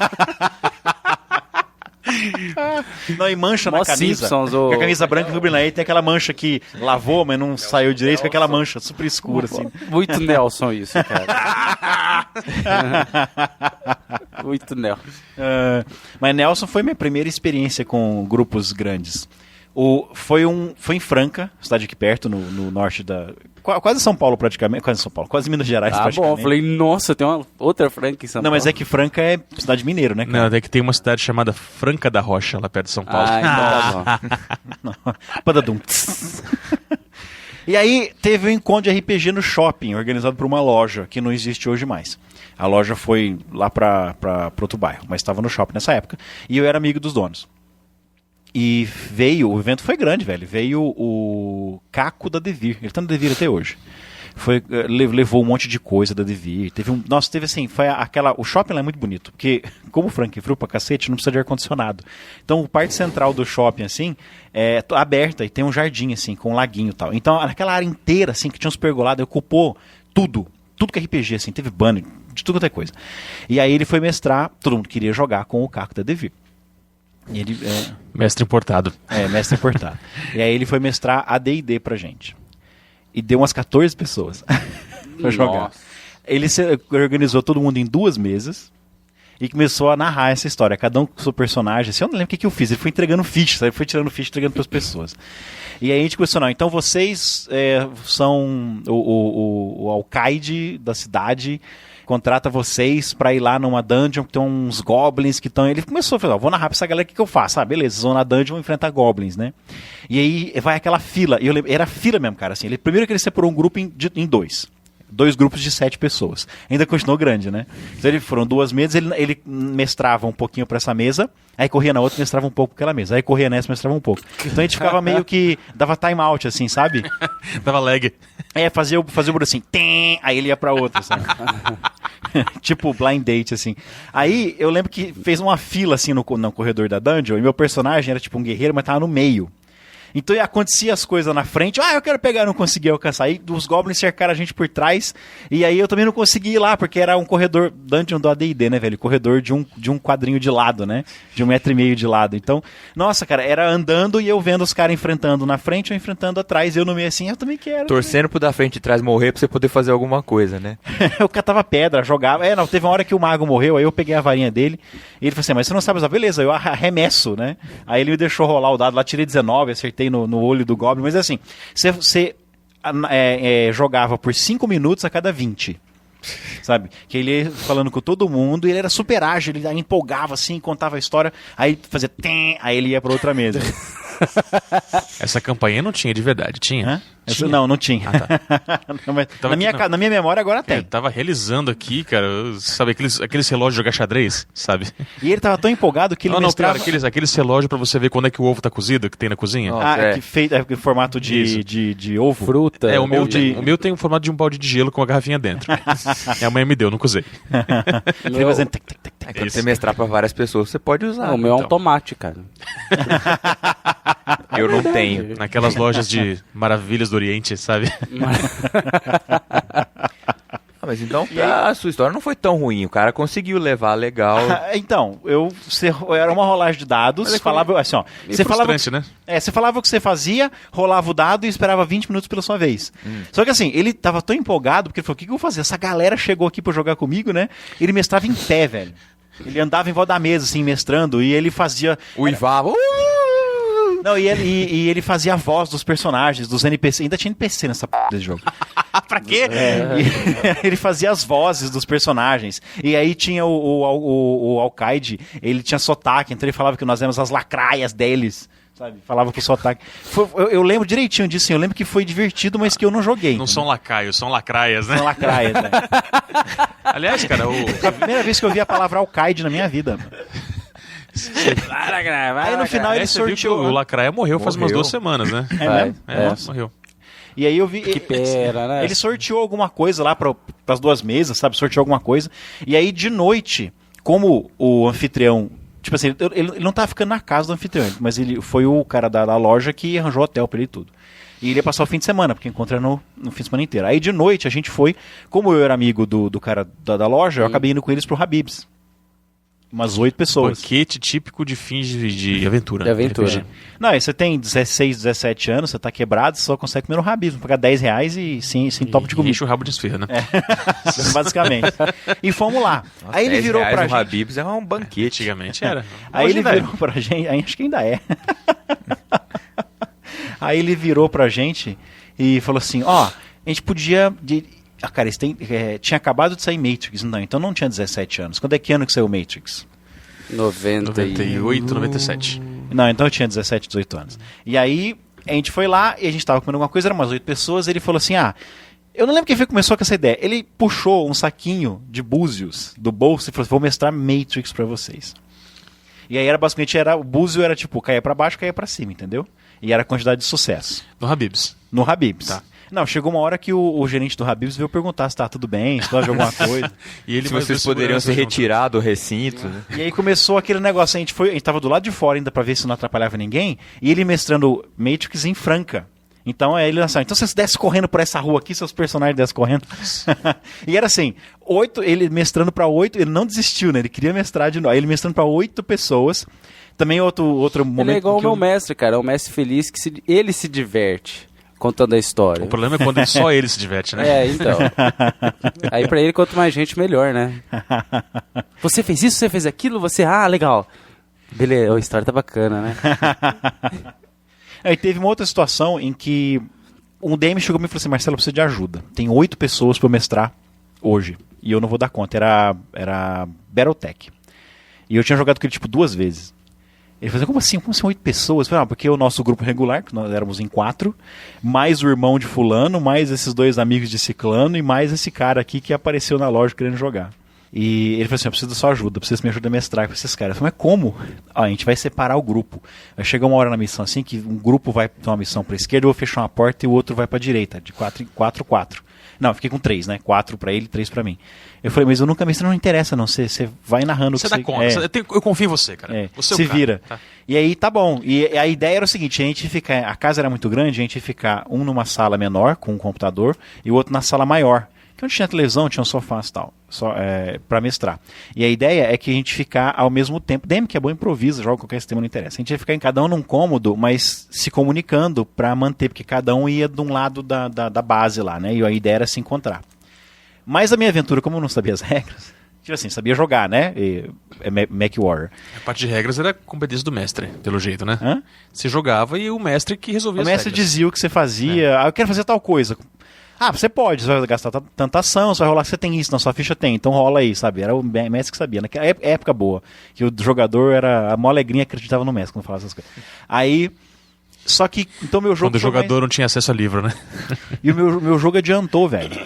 Não, e mancha Mó na camisa. Simpsons, Com a camisa branca e aí tem aquela mancha que lavou, mas não saiu direito, com aquela mancha super escura, assim. Muito Nelson isso, cara. Muito Nelson. Mas Nelson foi minha primeira experiência com grupos grandes. Foi em Franca, cidade aqui perto, no norte da... Quase São Paulo, praticamente. Quase São Paulo, quase Minas Gerais, Ah, praticamente. bom, eu falei, nossa, tem uma outra Franca em São Não, Paulo. mas é que Franca é cidade mineiro, né, cara? Não, é que tem uma cidade chamada Franca da Rocha, lá perto de São Paulo. Ah, então tá bom. Badadum. E aí teve um encontro de RPG no shopping, organizado por uma loja, que não existe hoje mais. A loja foi lá pra outro bairro, mas estava no shopping nessa época. E eu era amigo dos donos. E o evento foi grande, velho. Veio o Caco da Devir. Ele tá no Devir até hoje. Levou um monte de coisa da Devir. Teve assim, o shopping lá é muito bonito, porque como o Frankfurt pra cacete, não precisa de ar-condicionado. Então, a parte central do shopping, assim, é aberta e tem um jardim, assim, com um laguinho e tal. Então, naquela área inteira, assim, que tinha uns pergolados, ocupou tudo que é RPG, assim, teve banner, de tudo quanto é coisa. E aí ele foi mestrar, todo mundo queria jogar com o Caco da Devir. E ele, Mestre importado. mestre importado. E aí ele foi mestrar AD&D pra gente. E deu umas 14 pessoas pra jogar. Nossa. Ele organizou todo mundo em 2 mesas e começou a narrar essa história. Cada um com seu personagem. Assim, eu não lembro o que eu fiz. Ele foi entregando ficha, ele foi tirando ficha, entregando pras pessoas. E aí a gente começou, então vocês são o alcaide da cidade, contrata vocês pra ir lá numa dungeon que tem uns goblins que estão... Ele começou a falar, vou narrar pra essa galera o que eu faço. Ah, beleza, vocês vão na dungeon e enfrentar goblins, né? E aí vai aquela fila, e eu lembro, era fila mesmo, cara, assim. Primeiro que ele separou um grupo em 2. 2 grupos de 7 pessoas. Ainda continuou grande, né? Então foram 2 mesas, ele mestrava um pouquinho pra essa mesa, aí corria na outra e mestrava um pouco pra aquela mesa. Aí corria nessa e mestrava um pouco. Então a gente ficava meio que... Dava time out, assim, sabe? Dava lag. Fazia o barulho assim, aí ele ia pra outra, sabe? Tipo blind date, assim. Aí eu lembro que fez uma fila, assim, no corredor da dungeon, e meu personagem era tipo um guerreiro, mas tava no meio. Então acontecia as coisas na frente, eu quero pegar, não consegui alcançar. Aí os goblins cercaram a gente por trás, e aí eu também não consegui ir lá, porque era um corredor, dungeon do AD&D, né, velho? Corredor de um quadrinho de lado, né? De 1,5 metro de lado. Então, nossa, cara, era andando e eu vendo os caras enfrentando na frente ou enfrentando atrás, eu no meio assim, eu também quero. Torcendo pro da frente e trás morrer pra você poder fazer alguma coisa, né? Eu catava pedra, jogava. Teve uma hora que o mago morreu, aí eu peguei a varinha dele, e ele falou assim, mas você não sabe usar? Beleza, eu arremesso, né? Aí ele me deixou rolar o dado lá, tirei 19, acertei no olho do Goblin, mas assim, você jogava por 5 minutos a cada 20. Sabe? Que ele ia falando com todo mundo, e ele era super ágil, ele empolgava assim, contava a história, aí fazia aí ele ia pra outra mesa. Essa campanha não tinha de verdade, tinha? Hã? Não tinha. Ah, tá. Não, mas na minha memória agora tem. Eu tava realizando aqui, cara, sabe, aqueles relógios de jogar xadrez, sabe? E ele tava tão empolgado que ele mestrava... Pior, aqueles relógios pra você ver quando é que o ovo tá cozido, que tem na cozinha. Nossa. que feito em formato de ovo. Fruta. O meu tem o formato de um balde de gelo com uma garrafinha dentro. Minha mãe me deu, nunca usei. Ele fazendo Quando você mestrar pra várias pessoas, você pode usar. O meu é um então. tomate, cara. Eu não tenho. Naquelas lojas de maravilhas do Oriente, sabe? Mas então a sua história não foi tão ruim. O cara conseguiu levar legal. Então, era uma rolagem de dados, falava assim, ó. Você falava, né? você falava o que você fazia, rolava o dado e esperava 20 minutos pela sua vez. Só que assim, ele tava tão empolgado, porque ele falou, o que eu vou fazer? Essa galera chegou aqui pra jogar comigo, né? Ele mestrava em pé, velho. Ele andava em volta da mesa, assim, mestrando, e ele fazia... Uivava. Não, e ele fazia a voz dos personagens, dos NPC. Ainda tinha NPC nessa p desse jogo. Pra quê? Ele fazia as vozes dos personagens. E aí tinha o Alcaide, ele tinha sotaque, então ele falava que nós éramos as lacraias deles. Sabe? Falava com sotaque. Eu lembro direitinho disso, assim, eu lembro que foi divertido, mas que eu não joguei. Não são lacaios, são lacraias, né? São lacraias, né? Aliás, cara, A primeira vez que eu vi a palavra Alcaide na minha vida. Aí no final ele Você viu que sorteou. o Lacraia morreu faz umas Morreu. 2 semanas, né? mesmo? Morreu. E aí eu vi. Que pena, né? Ele sorteou alguma coisa lá pras 2 mesas, sabe? Sorteou alguma coisa. E aí de noite, como o anfitrião. Tipo assim, ele não tava ficando na casa do anfitrião, mas ele foi o cara da loja que arranjou hotel pra ele e tudo. E ele ia passar o fim de semana, porque encontra no fim de semana inteiro. Aí de noite a gente foi, como eu era amigo do cara da loja, eu acabei indo com eles pro Habib's. Umas 8 pessoas. Banquete típico de fins de aventura. De aventura. RPG. Não, aí você tem 16, 17 anos, você tá quebrado, você só consegue comer no Habib's, pagar R$10 e sem topo de E comida. enche o rabo de esfirra, né? Basicamente. E fomos lá. Nossa, aí ele virou pra no gente. Habib's é um banquete. Antigamente era. Aí Hoje, ele velho, virou pra gente, aí acho que ainda é. Aí ele virou pra gente e falou assim, ó, a gente podia... cara, eles tinha acabado de sair Matrix, não, então não tinha 17 anos. Quando é que ano que saiu Matrix? 98, 97. Não, então eu tinha 17, 18 anos. E aí a gente foi lá e a gente tava comendo alguma coisa, eram umas 8 pessoas, ele falou assim, eu não lembro quem foi que começou com essa ideia. Ele puxou um saquinho de búzios do bolso e falou assim, vou mestrar Matrix pra vocês. E aí basicamente o búzio era tipo, caía pra baixo, caía pra cima, entendeu? E era a quantidade de sucesso. No Habib's. No Habib's. Tá. Não, chegou uma hora que o gerente do Habib's veio perguntar se tá tudo bem, se precisava de alguma coisa. E ele Se mais vocês dois poderiam ser seguranças junto. retirados do recinto. Né? E aí começou aquele negócio, a gente tava do lado de fora ainda pra ver se não atrapalhava ninguém, e ele mestrando Matrix em Franca. Então ele lançou, então vocês descem correndo por essa rua aqui, seus personagens descem correndo. E era assim, 8, ele mestrando pra 8, ele não desistiu, né? Ele queria mestrar de novo. Aí ele mestrando pra 8 pessoas. Também outro momento. Ele é igual o que meu mestre, cara. É um mestre feliz que ele se diverte contando a história. O problema é quando só ele se diverte, né? É, então. Aí pra ele, quanto mais gente, melhor, né? Você fez isso, você fez aquilo, você... Ah, legal. Beleza, a história tá bacana, né? Aí teve uma outra situação em que um DM chegou pra mim e falou assim, Marcelo, eu preciso de ajuda. Tem 8 pessoas pra eu mestrar hoje. E eu não vou dar conta. Era Battletech. E eu tinha jogado com ele tipo 2 vezes. Ele falou assim, como assim 8 pessoas? Eu falei, porque o nosso grupo regular, que nós éramos em 4, mais o irmão de fulano, mais esses 2 amigos de ciclano e mais esse cara aqui que apareceu na loja querendo jogar. E ele falou assim, eu preciso da sua ajuda, preciso me ajudar a mestrar com esses caras. Eu falei, mas como? A gente vai separar o grupo. Vai chegar uma hora na missão assim, que um grupo vai ter uma missão pra esquerda, eu vou fechar uma porta e o outro vai pra direita, de 4 em 4. Não, eu fiquei com 3, né? 4 pra ele, 3 pra mim. Eu falei, mas eu nunca mestrei, não interessa não, você vai narrando o que Você dá conta. Eu confio em você, cara. Você é o se cara. vira. Tá. E aí tá bom. E a ideia era o seguinte, a casa era muito grande, a gente ia ficar um numa sala menor, com um computador, e o outro na sala maior. Que onde tinha televisão, tinha um sofá e tal, pra mestrar. E a ideia é que a gente ficar ao mesmo tempo, DM que é bom, improvisa, joga qualquer sistema, não interessa. A gente ia ficar em cada um num cômodo, mas se comunicando pra manter, porque cada um ia de um lado da base lá, né? E a ideia era se encontrar. Mas a minha aventura, como eu não sabia as regras, tipo assim, sabia jogar, né? MechWarrior. A parte de regras era competência do mestre, pelo jeito, né? Hã? Você jogava e o mestre que resolvia O as mestre regras. dizia o que você fazia, eu quero fazer tal coisa. Você pode, você vai gastar tanta ação, você vai rolar, você tem isso, na sua ficha tem, então rola aí, sabe? Era o mestre que sabia. Naquela época boa, que o jogador era a maior alegria, acreditava no mestre quando falava essas coisas. Aí, só que, então meu jogo... Quando o jogador não tinha acesso a livro, né? E o meu jogo adiantou, velho.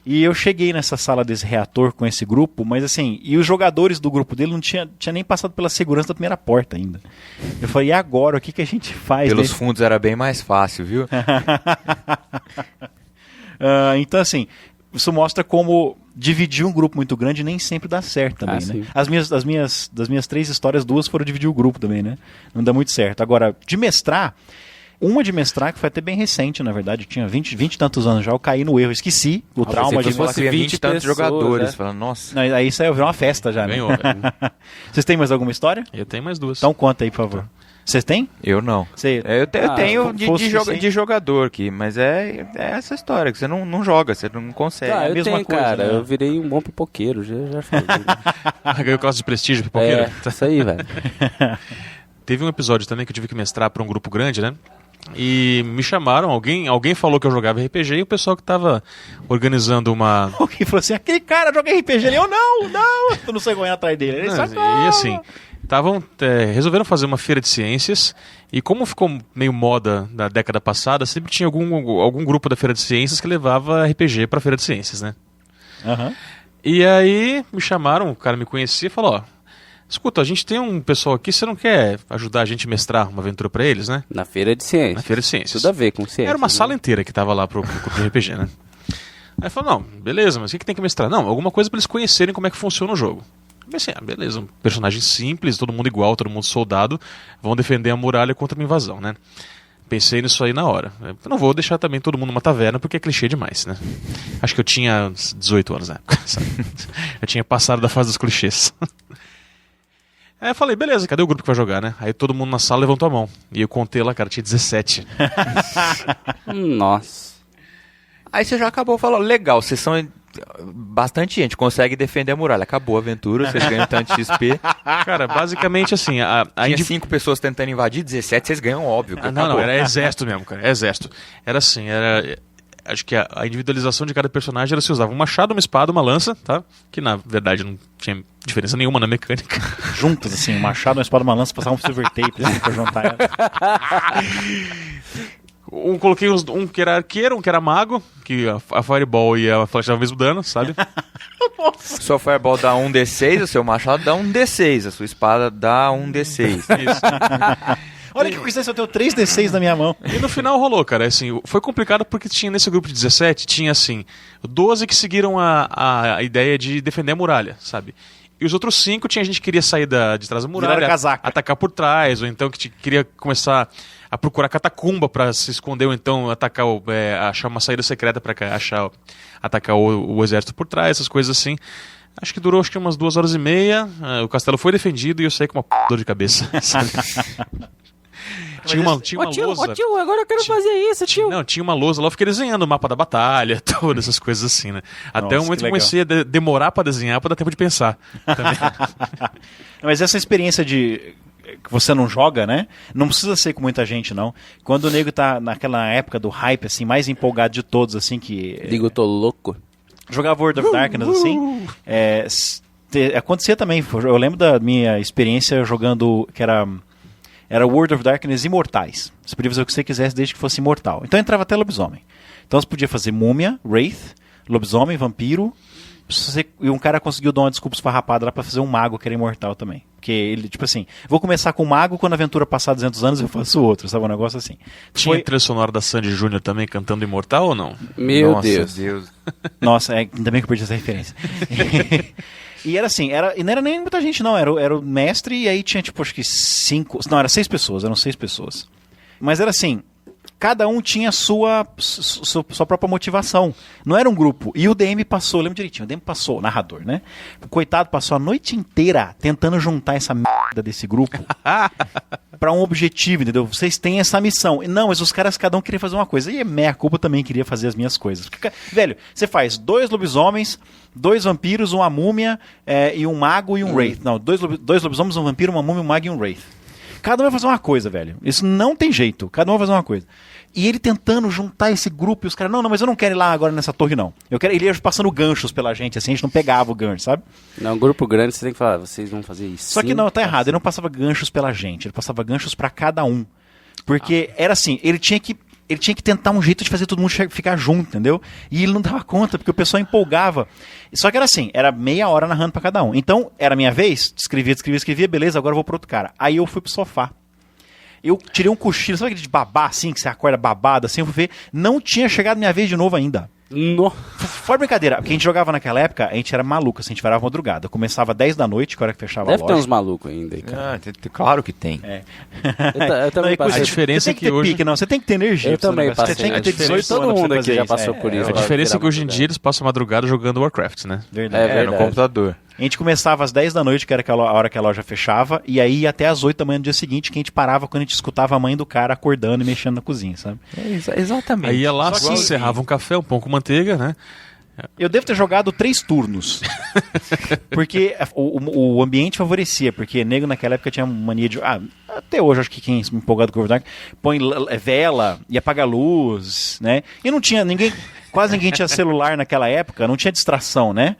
E eu cheguei nessa sala desse reator com esse grupo, mas assim, e os jogadores do grupo dele não tinha nem passado pela segurança da primeira porta ainda. Eu falei, e agora, o que a gente faz? Pelos fundos era bem mais fácil, viu? Então, assim, isso mostra como dividir um grupo muito grande nem sempre dá certo também, né? Sim. Das minhas 3 histórias, 2 foram dividir o grupo também, né? Não dá muito certo. Agora, de mestrar, uma de mestrar, que foi até bem recente, na verdade, eu tinha 20 e tantos anos já, eu caí no erro, esqueci o trauma de Se fosse 20 e tantos pessoas, jogadores, né? falando, nossa... Não, aí isso aí virou uma festa já, né? Ganhou, velho. Vocês têm mais alguma história? Eu tenho mais 2. Então conta aí, por favor. Vocês têm? Eu não. Eu tenho de jogador aqui, mas é essa história, que você não joga, você não consegue. Ah, a eu mesma tenho, coisa, cara. né? Eu virei um bom pipoqueiro, já falei. Ganhou classe de prestígio, pipoqueiro. É, isso aí, velho. Teve um episódio também que eu tive que mestrar para um grupo grande, né? E me chamaram, alguém falou que eu jogava RPG e o pessoal que tava organizando uma... Alguém falou assim, aquele cara joga RPG ali. Eu não, tu não sei correr atrás dele. Ele E assim, resolveram fazer uma feira de ciências e como ficou meio moda da década passada, sempre tinha algum grupo da feira de ciências que levava RPG pra feira de ciências, né? Aham. E aí me chamaram, o cara me conhecia e falou, ó, escuta, a gente tem um pessoal aqui, você não quer ajudar a gente a mestrar uma aventura pra eles, né? Na feira de ciências. Na feira de ciências. Tudo a ver com ciências. Era uma né? sala inteira que tava lá pro RPG, né? Aí falou, não, beleza, mas o que tem que mestrar? Não, alguma coisa pra eles conhecerem como é que funciona o jogo. Eu pensei, beleza, um personagem simples, todo mundo igual, todo mundo soldado, vão defender a muralha contra uma invasão, né? Pensei nisso aí na hora. Eu não vou deixar também todo mundo numa taverna, porque é clichê demais, né? Acho que eu tinha uns 18 anos na época, sabe? Eu tinha passado da fase dos clichês. Aí eu falei, beleza, cadê o grupo que vai jogar, né? Aí todo mundo na sala levantou a mão. E eu contei lá, cara, tinha 17. Nossa. Aí você já acabou falando, legal, vocês são bastante gente, consegue defender a muralha. Acabou a aventura, vocês ganham tanto XP. Cara, basicamente assim, Tinha 5 pessoas tentando invadir, 17 vocês ganham, óbvio. não, era exército mesmo, cara, exército. Era assim, acho que a individualização de cada personagem era se usava um machado, uma espada, uma lança, tá? Que na verdade não tinha diferença nenhuma na mecânica. Juntos, assim, um machado, uma espada, uma lança, passava um silver tape assim, pra juntar ela. Coloquei um que era arqueiro, um que era mago, que a Fireball e a flecha davam o mesmo dano, sabe? Sua Fireball dá 1d6, o seu machado dá 1d6, a sua espada dá 1d6. Isso. Olha que coincidência, eu tenho 3d6 na minha mão. E no final rolou, cara, assim, foi complicado porque tinha nesse grupo de 17, tinha assim, 12 que seguiram a ideia de defender a muralha, sabe? E os outros 5 tinha gente que queria sair de trás da muralha, atacar por trás, ou então que queria começar a procurar catacumba pra se esconder, ou então atacar achar uma saída secreta pra atacar o exército por trás, essas coisas assim. Acho que durou umas 2h30, o castelo foi defendido e eu saí com uma dor de cabeça. Tinha uma lousa. Tio, agora eu quero fazer isso, tio. Não, tinha uma lousa lá, eu fiquei desenhando o mapa da batalha, todas essas coisas assim, né? Até o momento que eu comecei a demorar pra desenhar, pra dar tempo de pensar. Mas essa experiência de que você não joga, né? Não precisa ser com muita gente, não. Quando o nego tá naquela época do hype, assim, mais empolgado de todos, assim, que... Digo, eu tô louco. Jogava World of Darkness, assim, acontecia também. Eu lembro da minha experiência jogando, que era World of Darkness Imortais. Você podia fazer o que você quisesse desde que fosse imortal. Então entrava até lobisomem. Então você podia fazer múmia, wraith, lobisomem, vampiro. E um cara conseguiu dar uma desculpa esfarrapada lá pra fazer um mago que era imortal também. Porque ele, tipo assim, vou começar com o mago, quando a aventura passar 200 anos eu faço outro, sabe? Um negócio assim. Tinha a trilha sonora da Sandy Júnior também cantando Imortal ou não? Meu Nossa, Deus. Nossa, ainda bem que eu perdi essa referência. E era assim, e não era nem muita gente não, era o mestre e aí tinha tipo acho que 6 pessoas, eram 6 pessoas. Mas era assim, cada um tinha sua própria motivação. Não era um grupo. E o DM passou, eu lembro direitinho, o DM passou, o narrador, né? O coitado passou a noite inteira tentando juntar essa merda desse grupo pra um objetivo, entendeu? Vocês têm essa missão. Não, mas os caras, cada um queria fazer uma coisa. E meia culpa também queria fazer as minhas coisas. Velho, você faz 2 lobisomens, 2 vampiros, uma múmia e um mago e um wraith. Não, 2 lobisomens, um vampiro, uma múmia, um mago e um wraith. Cada um vai fazer uma coisa, velho. Isso não tem jeito. Cada um vai fazer uma coisa. E ele tentando juntar esse grupo e os caras, não, mas eu não quero ir lá agora nessa torre, não. Ele ia passando ganchos pela gente, assim, a gente não pegava o gancho, sabe? Não, grupo grande você tem que falar, vocês vão fazer isso. Só que não, tá errado. Ele não passava ganchos pela gente, ele passava ganchos pra cada um. Porque era assim, ele tinha que tentar um jeito de fazer todo mundo ficar junto, entendeu? E ele não dava conta, porque o pessoal empolgava. Só que era assim, era meia hora narrando pra cada um. Então, era a minha vez, escrevia, beleza, agora eu vou pro outro cara. Aí eu fui pro sofá. Eu tirei um cochilo, sabe aquele de babá, assim, que você acorda babado, assim, eu fui ver, não tinha chegado minha vez de novo ainda. Fora brincadeira, porque a gente jogava naquela época, a gente era maluco, assim, a gente varava madrugada. Começava 10 da noite, que era que fechava a loja. Deve ter uns malucos ainda aí, cara. Claro que tem. Eu também passei. A diferença é que hoje... Você tem que ter energia. Eu também passei. Você tem que ter 18 todo mundo aqui já isso. passou por isso. A diferença é que hoje em dia eles passam a madrugada jogando Warcraft, né? Verdade. No computador. A gente começava às 10 da noite, que era a hora que a loja fechava, e aí até às 8 da manhã do dia seguinte, que a gente parava quando a gente escutava a mãe do cara acordando e mexendo na cozinha, sabe? Exatamente. Aí ia lá, Só que- serrava um café, um pão com manteiga, né? Eu devo ter jogado 3 turnos. Porque o ambiente favorecia, porque nego naquela época tinha mania de... até hoje, acho que quem é empolgado com o Overdark põe vela e apaga a luz, né? E não tinha quase ninguém tinha celular naquela época, não tinha distração, né?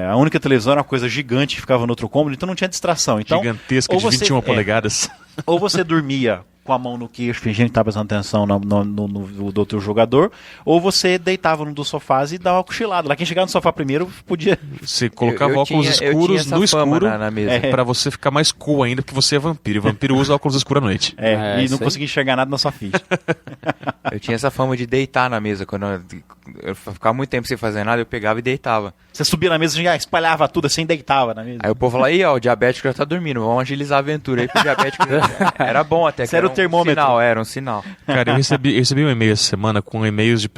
A única televisão era uma coisa gigante que ficava no outro cômodo, então não tinha distração. Então, Gigantesca, ou de você- 21 polegadas. Ou você dormia com a mão no queixo, fingindo que tá prestando atenção no do outro jogador, ou você deitava num dos sofás e dava uma cochilada. Lá quem chegava no sofá primeiro podia... Você colocava óculos escuros no escuro na mesa. pra você ficar mais cool ainda, porque você é vampiro. E vampiro usa óculos escuros à noite. E não conseguia enxergar nada na sua ficha. Eu tinha essa fama de deitar na mesa. Quando eu ficava muito tempo sem fazer nada, eu pegava e deitava. Você subia na mesa e já espalhava tudo assim e deitava na mesa. Aí o povo falava, aí ó, o diabético já tá dormindo, vamos agilizar a aventura aí pro diabético. Era bom até, que era o termômetro. Era um sinal. Cara, eu recebi um e-mail essa semana com e-mails de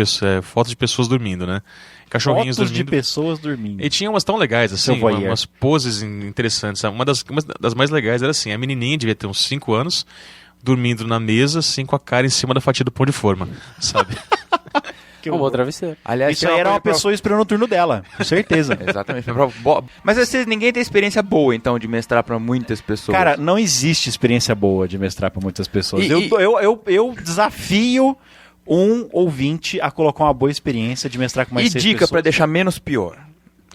fotos de pessoas dormindo, né? Cachorrinhos Fotos dormindo. de pessoas dormindo. E tinha umas tão legais, assim, Seu voyeur. umas poses interessantes. Uma das mais legais era assim, a menininha devia ter uns 5 anos, dormindo na mesa, assim, com a cara em cima da fatia do pão de forma, sabe? Um bom travesseiro. Aliás, Isso aí era uma pessoa esperando o turno dela, com certeza. Exatamente. Mas ninguém tem experiência boa, então, de mestrar pra muitas pessoas. Cara, não existe experiência boa de mestrar para muitas pessoas. Eu desafio um ouvinte a colocar uma boa experiência de mestrar com mais 6 dica pessoas. pra deixar menos pior.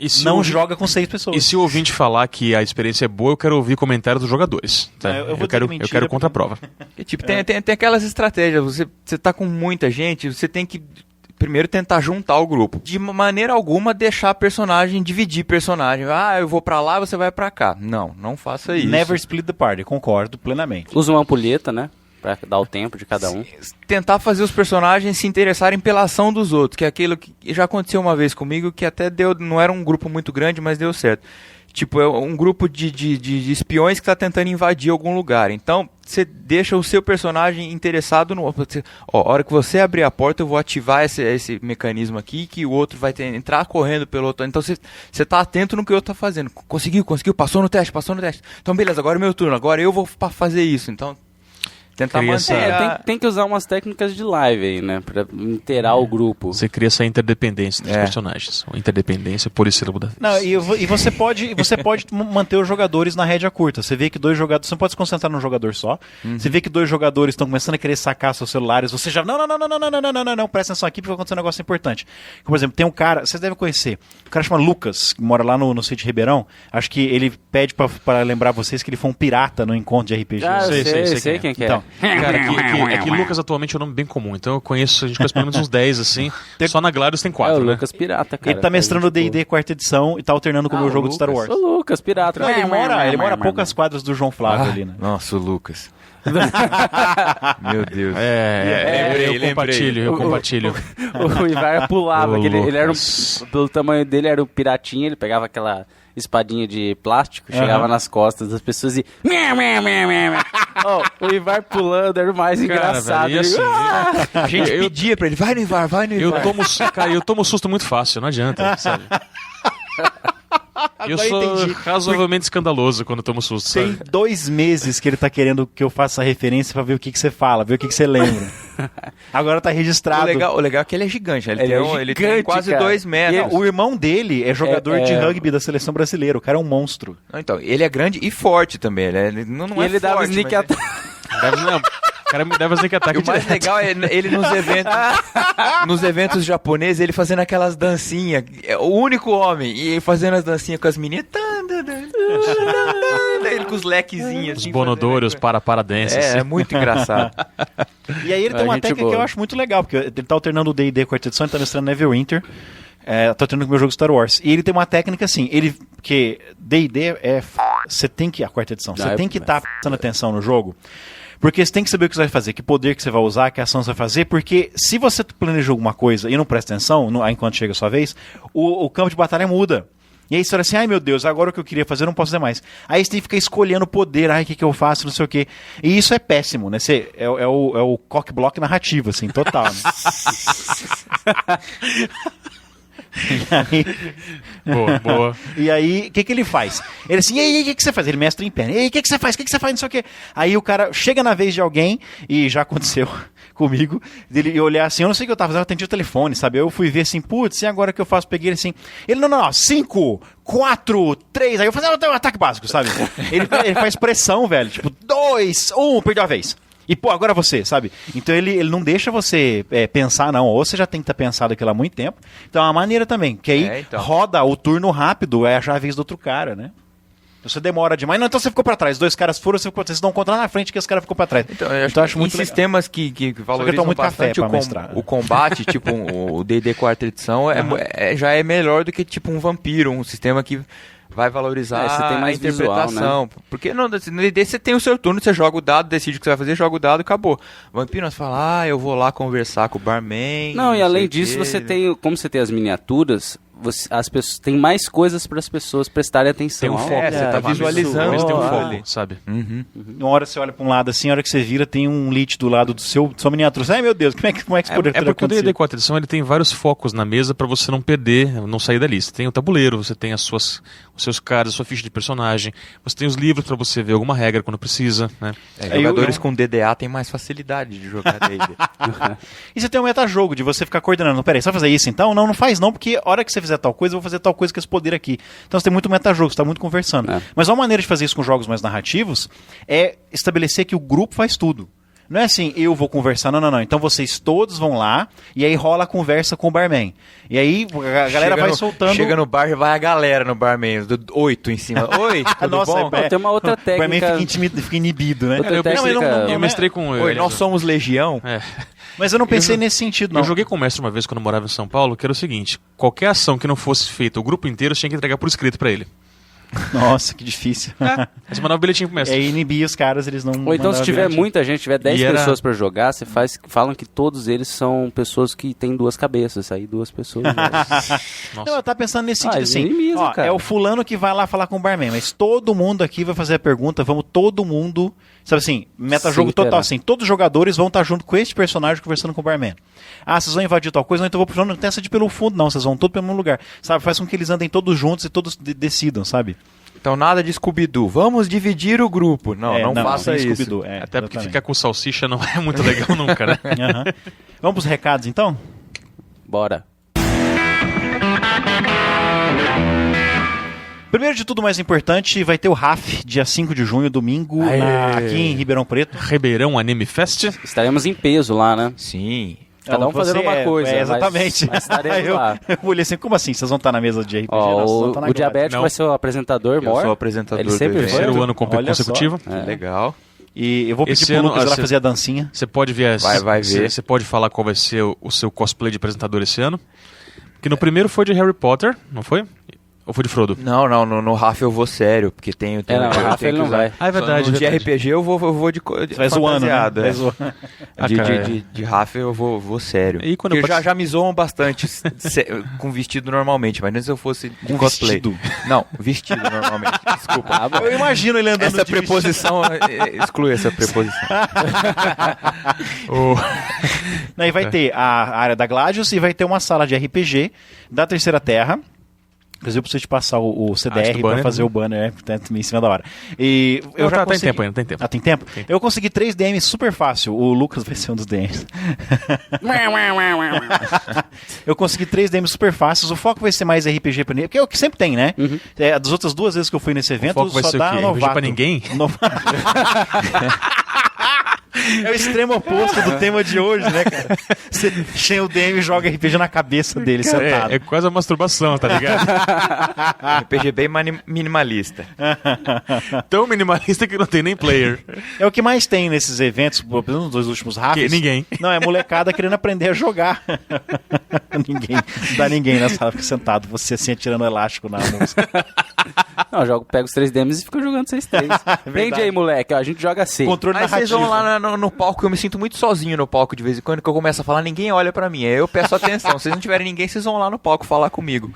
E se Não o- joga com 6 pessoas. E se o ouvinte falar que a experiência é boa, eu quero ouvir comentários dos jogadores. Tá? Eu vou dizer quero, mentira, eu quero contraprova. E, tipo, tem aquelas estratégias. Você tá com muita gente, você tem que primeiro tentar juntar o grupo. De maneira alguma deixar personagem, dividir personagem. Ah, eu vou pra lá, você vai pra cá. Não faça isso. Never split the party, concordo plenamente. Usa uma ampulheta, né? Pra dar o tempo de cada um. Tentar fazer os personagens se interessarem pela ação dos outros, que é aquilo que já aconteceu uma vez comigo, que até não era um grupo muito grande, mas deu certo. Tipo, é um grupo de espiões que tá tentando invadir algum lugar. Então, você deixa o seu personagem interessado no... Ó, a hora que você abrir a porta, eu vou ativar esse mecanismo aqui, que o outro vai entrar correndo pelo outro. Então, você tá atento no que o outro tá fazendo. Conseguiu, passou no teste. Então, beleza, agora é meu turno. Agora eu vou fazer isso. Então... Tentar Cria manter essa- Tem que usar umas técnicas de live aí, né? Pra inteirar o grupo. Você cria essa interdependência dos personagens. Uma interdependência polissílabo da vez. Não, e você pode manter os jogadores na rédea curta. Você vê que 2 jogadores... Você não pode se concentrar num jogador só. Você vê que 2 jogadores estão começando a querer sacar seus celulares. Você já... Não, presta atenção aqui porque vai acontecer um negócio importante. Por exemplo, tem um cara... Vocês devem conhecer. O cara chama Lucas, que mora lá no sítio Ribeirão. Acho que ele pede pra lembrar vocês que ele foi um pirata no encontro de RPG. Ah, Sei sei quem que é. Então, Cara, é que Lucas atualmente é um nome bem comum. Então a gente conhece pelo menos uns 10, assim. Só na Gladius tem É 4, o né? Lucas Pirata, cara. ele tá mestrando o D&D quarta edição e tá alternando com o meu o jogo de Star Lucas. Wars. O Lucas Pirata. Não, ele mora a poucas quadras do João Flávio ali, né? Nossa, o Lucas. Meu Deus. Eu compartilho. O Ivar pulava, Ô, que ele era Lucas. pelo tamanho dele, era o piratinha, ele pegava aquela espadinha de plástico, chegava nas costas das pessoas e... Oh, o Ivar pulando era o mais engraçado. velho, e Ele- assim, A gente pedia pra ele, vai no Ivar. eu tomo susto muito fácil, não adianta, sabe? Eu Agora sou entendi. razoavelmente escandaloso quando tomo susto, Tem sabe? 2 meses que ele tá querendo que eu faça a referência pra ver o que você fala, ver o que você lembra. Agora tá registrado. O legal é que ele é gigante. Ele tem gigante, quase cara. 2 metros. O irmão dele é jogador É- de rugby da seleção brasileira. O cara é um monstro. Não, então, ele é grande e forte também. Ele não E é ele dava forte, sneak mas attack. O cara me dava sneak E attack o mais direto. legal é ele nos eventos japoneses, ele fazendo aquelas dancinhas. É o único homem. E fazendo as dancinhas com as meninas. Ele com os lequezinhos. Os assim, bonodores, fazendo- para-dances. É muito engraçado. E aí ele tem É, uma gente técnica boa. que eu acho muito legal, porque ele tá alternando o D&D quarta edição, ele tá mestrando Neverwinter. Tá alternando com o meu jogo Star Wars. E ele tem uma técnica assim, porque D&D você tem que... A quarta edição, você tem que estar prestando atenção no jogo. Porque você tem que saber o que você vai fazer, que poder que você vai usar, que ação você vai fazer, porque se você planejou alguma coisa e não presta atenção, enquanto chega a sua vez, o campo de batalha muda. E aí você fala assim, ai meu Deus, agora o que eu queria fazer eu não posso fazer mais. Aí você tem que ficar escolhendo poder, ai o que eu faço, não sei o quê. E isso é péssimo, né? É o cock-block narrativo, assim, total. Né? Boa. E aí, o que ele faz? Ele assim, e aí, o que você faz? Ele mestra em pé. E aí, o que você faz? O que você faz? Não sei o quê. Aí o cara chega na vez de alguém, e já aconteceu comigo, dele olhar assim, eu não sei o que eu tava fazendo, eu atendi o telefone, sabe? Eu fui ver assim, putz, e agora o que eu faço? Peguei ele assim, ele, não, 5, 4, 3, aí eu falei, um ataque básico, sabe? Ele faz pressão, velho, tipo, 2, 1, perdeu a vez. E, pô, agora você, sabe? Então ele não deixa você pensar, não. Ou você já tem que estar pensado aquilo há muito tempo. Então é uma maneira também, que aí então. roda o turno rápido, é achar a vez do outro cara, né? Você demora demais. Não, então você ficou pra trás. 2 caras foram, você ficou pra trás. Vocês dão um contra lá na frente que esse cara ficou pra trás. Então, eu acho muito sistemas que valorizam muito bastante o combate, tipo o D&D 4ª edição, já é melhor do que tipo um vampiro, um sistema que vai valorizar você tem mais a interpretação. visual, né? Porque no D&D você tem o seu turno, você joga o dado, decide o que você vai fazer, joga o dado e acabou. Vampiro, você fala, eu vou lá conversar com o barman. Não, e além disso, você tem, como você tem as miniaturas, as pessoas tem mais coisas para as pessoas prestarem atenção. Tem um foco, você tá visualizando. Eles têm um foco, ali, sabe? Uma hora você olha pra um lado assim, a hora que você vira, tem um lit do lado do sua miniatura. Ai, meu Deus, como é que isso poderia ter porque o acontecido? D&D 4ª edição ele tem vários focos na mesa pra você não perder, não sair da lista. Tem o tabuleiro, você tem os seus cards, a sua ficha de personagem, você tem os livros pra você ver alguma regra quando precisa, né? Jogadores com DDA têm mais facilidade de jogar D&D. E você tem um metajogo de você ficar coordenando. Peraí, você vai fazer isso então? Não faz não, porque a hora que você fizer tal coisa, eu vou fazer tal coisa com esse poder aqui. Então você tem muito metajogo, você tá muito conversando. Mas uma maneira de fazer isso com jogos mais narrativos é estabelecer que o grupo faz tudo. Não é assim, eu vou conversar, não. Então vocês todos vão lá e aí rola a conversa com o barman. E aí a galera vai soltando... Chega no bar e vai a galera no barman, 8 em cima. Oi, tudo Nossa, bom? Tem uma outra técnica. O barman fica inibido, né? Outra técnica... Eu mestrei com... Oi, nós somos Legião. Mas eu não pensei nesse sentido, não. Eu joguei com o mestre uma vez quando eu morava em São Paulo, que era o seguinte, qualquer ação que não fosse feita, o grupo inteiro tinha que entregar por escrito pra ele. Nossa, que difícil. Você mandava o bilhetinho pro mestre. É inibir os caras, eles não... Ou então se tiver muita gente, tiver 10 era- pessoas pra jogar, falam que todos eles são pessoas que têm 2 cabeças, aí 2 pessoas. Não, eu tava pensando nesse sentido assim, inimigo, ó, cara. é o fulano que vai lá falar com o barman, mas todo mundo aqui vai fazer a pergunta, vamos todo mundo, sabe assim, metajogo Sim, total terá. assim, todos os jogadores vão estar junto com este personagem conversando com o barman. Ah, vocês vão invadir tal coisa, não, então não tem essa de pelo fundo não, vocês vão todos pelo mesmo lugar, sabe, faz com que eles andem todos juntos e todos decidam, sabe? Então nada de Scooby-Doo. Vamos dividir o grupo. Não faça tem isso. Scooby-Doo, Até porque exatamente. ficar com salsicha não é muito legal nunca, né? Aham. Vamos pros recados então? Bora. Primeiro de tudo, mais importante, vai ter o RAF, dia 5 de junho, domingo, aqui em Ribeirão Preto. Ribeirão Anime Fest. Estaremos em peso lá, né? Sim. Cada um fazendo uma coisa. Exatamente. Mas estaremos lá. Eu olhei assim, como assim? Vocês vão estar na mesa de RPG? Ó, Não, vocês vão estar na o grade. diabético Não. vai ser o apresentador, Eu mor. sou o apresentador Ele sempre do evento. foi. Terceiro ano Olha só. consecutivo. Legal. E eu vou pedir Esse pro ano, Lucas lá você- fazer a dancinha. Você pode ver, Vai ver. Você pode falar qual vai ser o seu cosplay de apresentador esse ano. Porque no primeiro foi de Harry Potter, não foi? Ou foi de Frodo? Não, no Rafa eu vou sério, porque tenho... Não, o Rafa ele não vai. Ah, é verdade. No de verdade. RPG eu vou de Você vai zoando, né? fantasiado, Vai é. zoando. Ah, De, cara, de Rafa eu vou sério. E quando Porque eu já me zoam bastante com vestido normalmente, mas nem se eu fosse de Com cosplay. vestido? Não, vestido normalmente, desculpa. Eu imagino ele andando Essa de preposição, exclui essa preposição. Aí vai ter a área da Gladius e vai ter uma sala de RPG da Terceira Terra. Inclusive eu preciso te passar o CDR do pra banner, fazer né? o banner, tá em cima da hora. E eu Não, já tá em consegui... tempo ainda, tem tempo. Ah, tem tempo? Eu consegui 3 DMs super fácil. O Lucas vai ser um dos DMs. Eu consegui 3 DMs super fáceis. O foco vai ser mais RPG pra ninguém, porque é o que sempre tem, né? É, das outras 2 vezes que eu fui nesse evento, foco vai só ser o dá quê? novato. RPG pra ninguém? É o extremo oposto do tema de hoje, né, cara? Você cheia o DM e joga RPG na cabeça dele, sentado. É quase a masturbação, tá ligado? RPG bem minimalista. Tão minimalista que não tem nem player. É o que mais tem nesses eventos, por exemplo, nos 2 últimos rafts. Que ninguém. Não, é molecada querendo aprender a jogar. Ninguém. Não dá ninguém na sala, fica sentado, você assim, atirando elástico na música. Não, eu pego os 3 demos e fico jogando 6-3. Prende aí, moleque. Ó, a gente joga assim. Controle Aí vocês narrativo. vão lá no palco, eu me sinto muito sozinho no palco de vez em quando, que eu começo a falar, ninguém olha pra mim. Aí eu peço atenção. Se vocês não tiverem ninguém, vocês vão lá no palco falar comigo.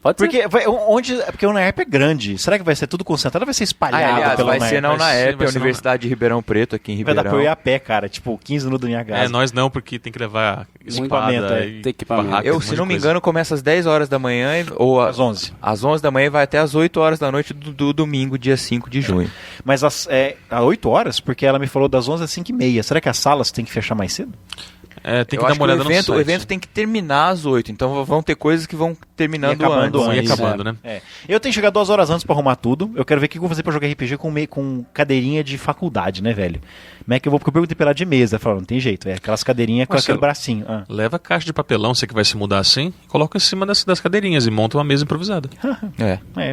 Pode ser. Porque o UNAERP é grande. Será que vai ser tudo concentrado ou vai ser espalhado Aliás, pela vai ser UNAERP? na Vai ser UNAERP, a na- Universidade de Ribeirão Preto, aqui em Vai dar Ribeirão. pra eu ir a pé, cara. Tipo, 15 minutos da minha casa. É, nós não, porque tem que levar equipamento, espada é. e Tem equipamento. barraca, Eu, um se monte não de me coisa. engano, começa às 10 horas da manhã ou Às 11. às 11 da manhã e vai até às 8 horas da noite do domingo, dia 5 de junho. Mas às 8 horas, porque ela me falou das 11 às 5h30. Será que as salas tem que fechar mais cedo? É, tem que Eu dar acho uma olhada que no site. o evento tem que terminar às 8, então vão ter coisas que vão terminando E acabando antes. Bom, ia antes, acabando, né? Eu tenho que chegar 2 horas antes pra arrumar tudo. Eu quero ver o que eu vou fazer pra jogar RPG com cadeirinha de faculdade, né, velho? Como é que eu vou? Porque eu perguntei pra ela de mesa. Ela falou, não tem jeito. É aquelas cadeirinhas com Marcelo, aquele bracinho. Leva a caixa de papelão, você que vai se mudar assim, coloca em cima das cadeirinhas e monta uma mesa improvisada.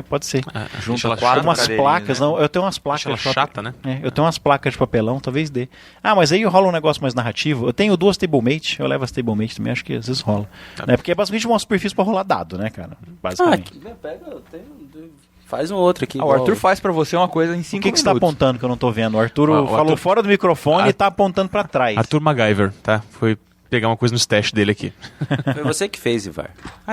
Pode ser. Junta quatro Tem umas cadeirinhas, placas, né? não. Eu tenho umas placas. ela de papel- chata, né? Eu tenho umas placas de papelão, talvez dê. Mas aí rola um negócio mais narrativo. Eu tenho 2 Stablemate, eu levo as Stablemate também, acho que às vezes rola. Né? Porque é basicamente uma superfície pra rolar dado, né, cara? Basicamente. Faz um outro aqui. O igual- Arthur faz pra você uma coisa em 5 O que minutos. você tá apontando que eu não tô vendo? O Arthur O falou Arthur- fora do microfone e tá apontando pra trás. Arthur MacGyver, tá? Foi pegar uma coisa no stash dele aqui. Foi você que fez, Ivar.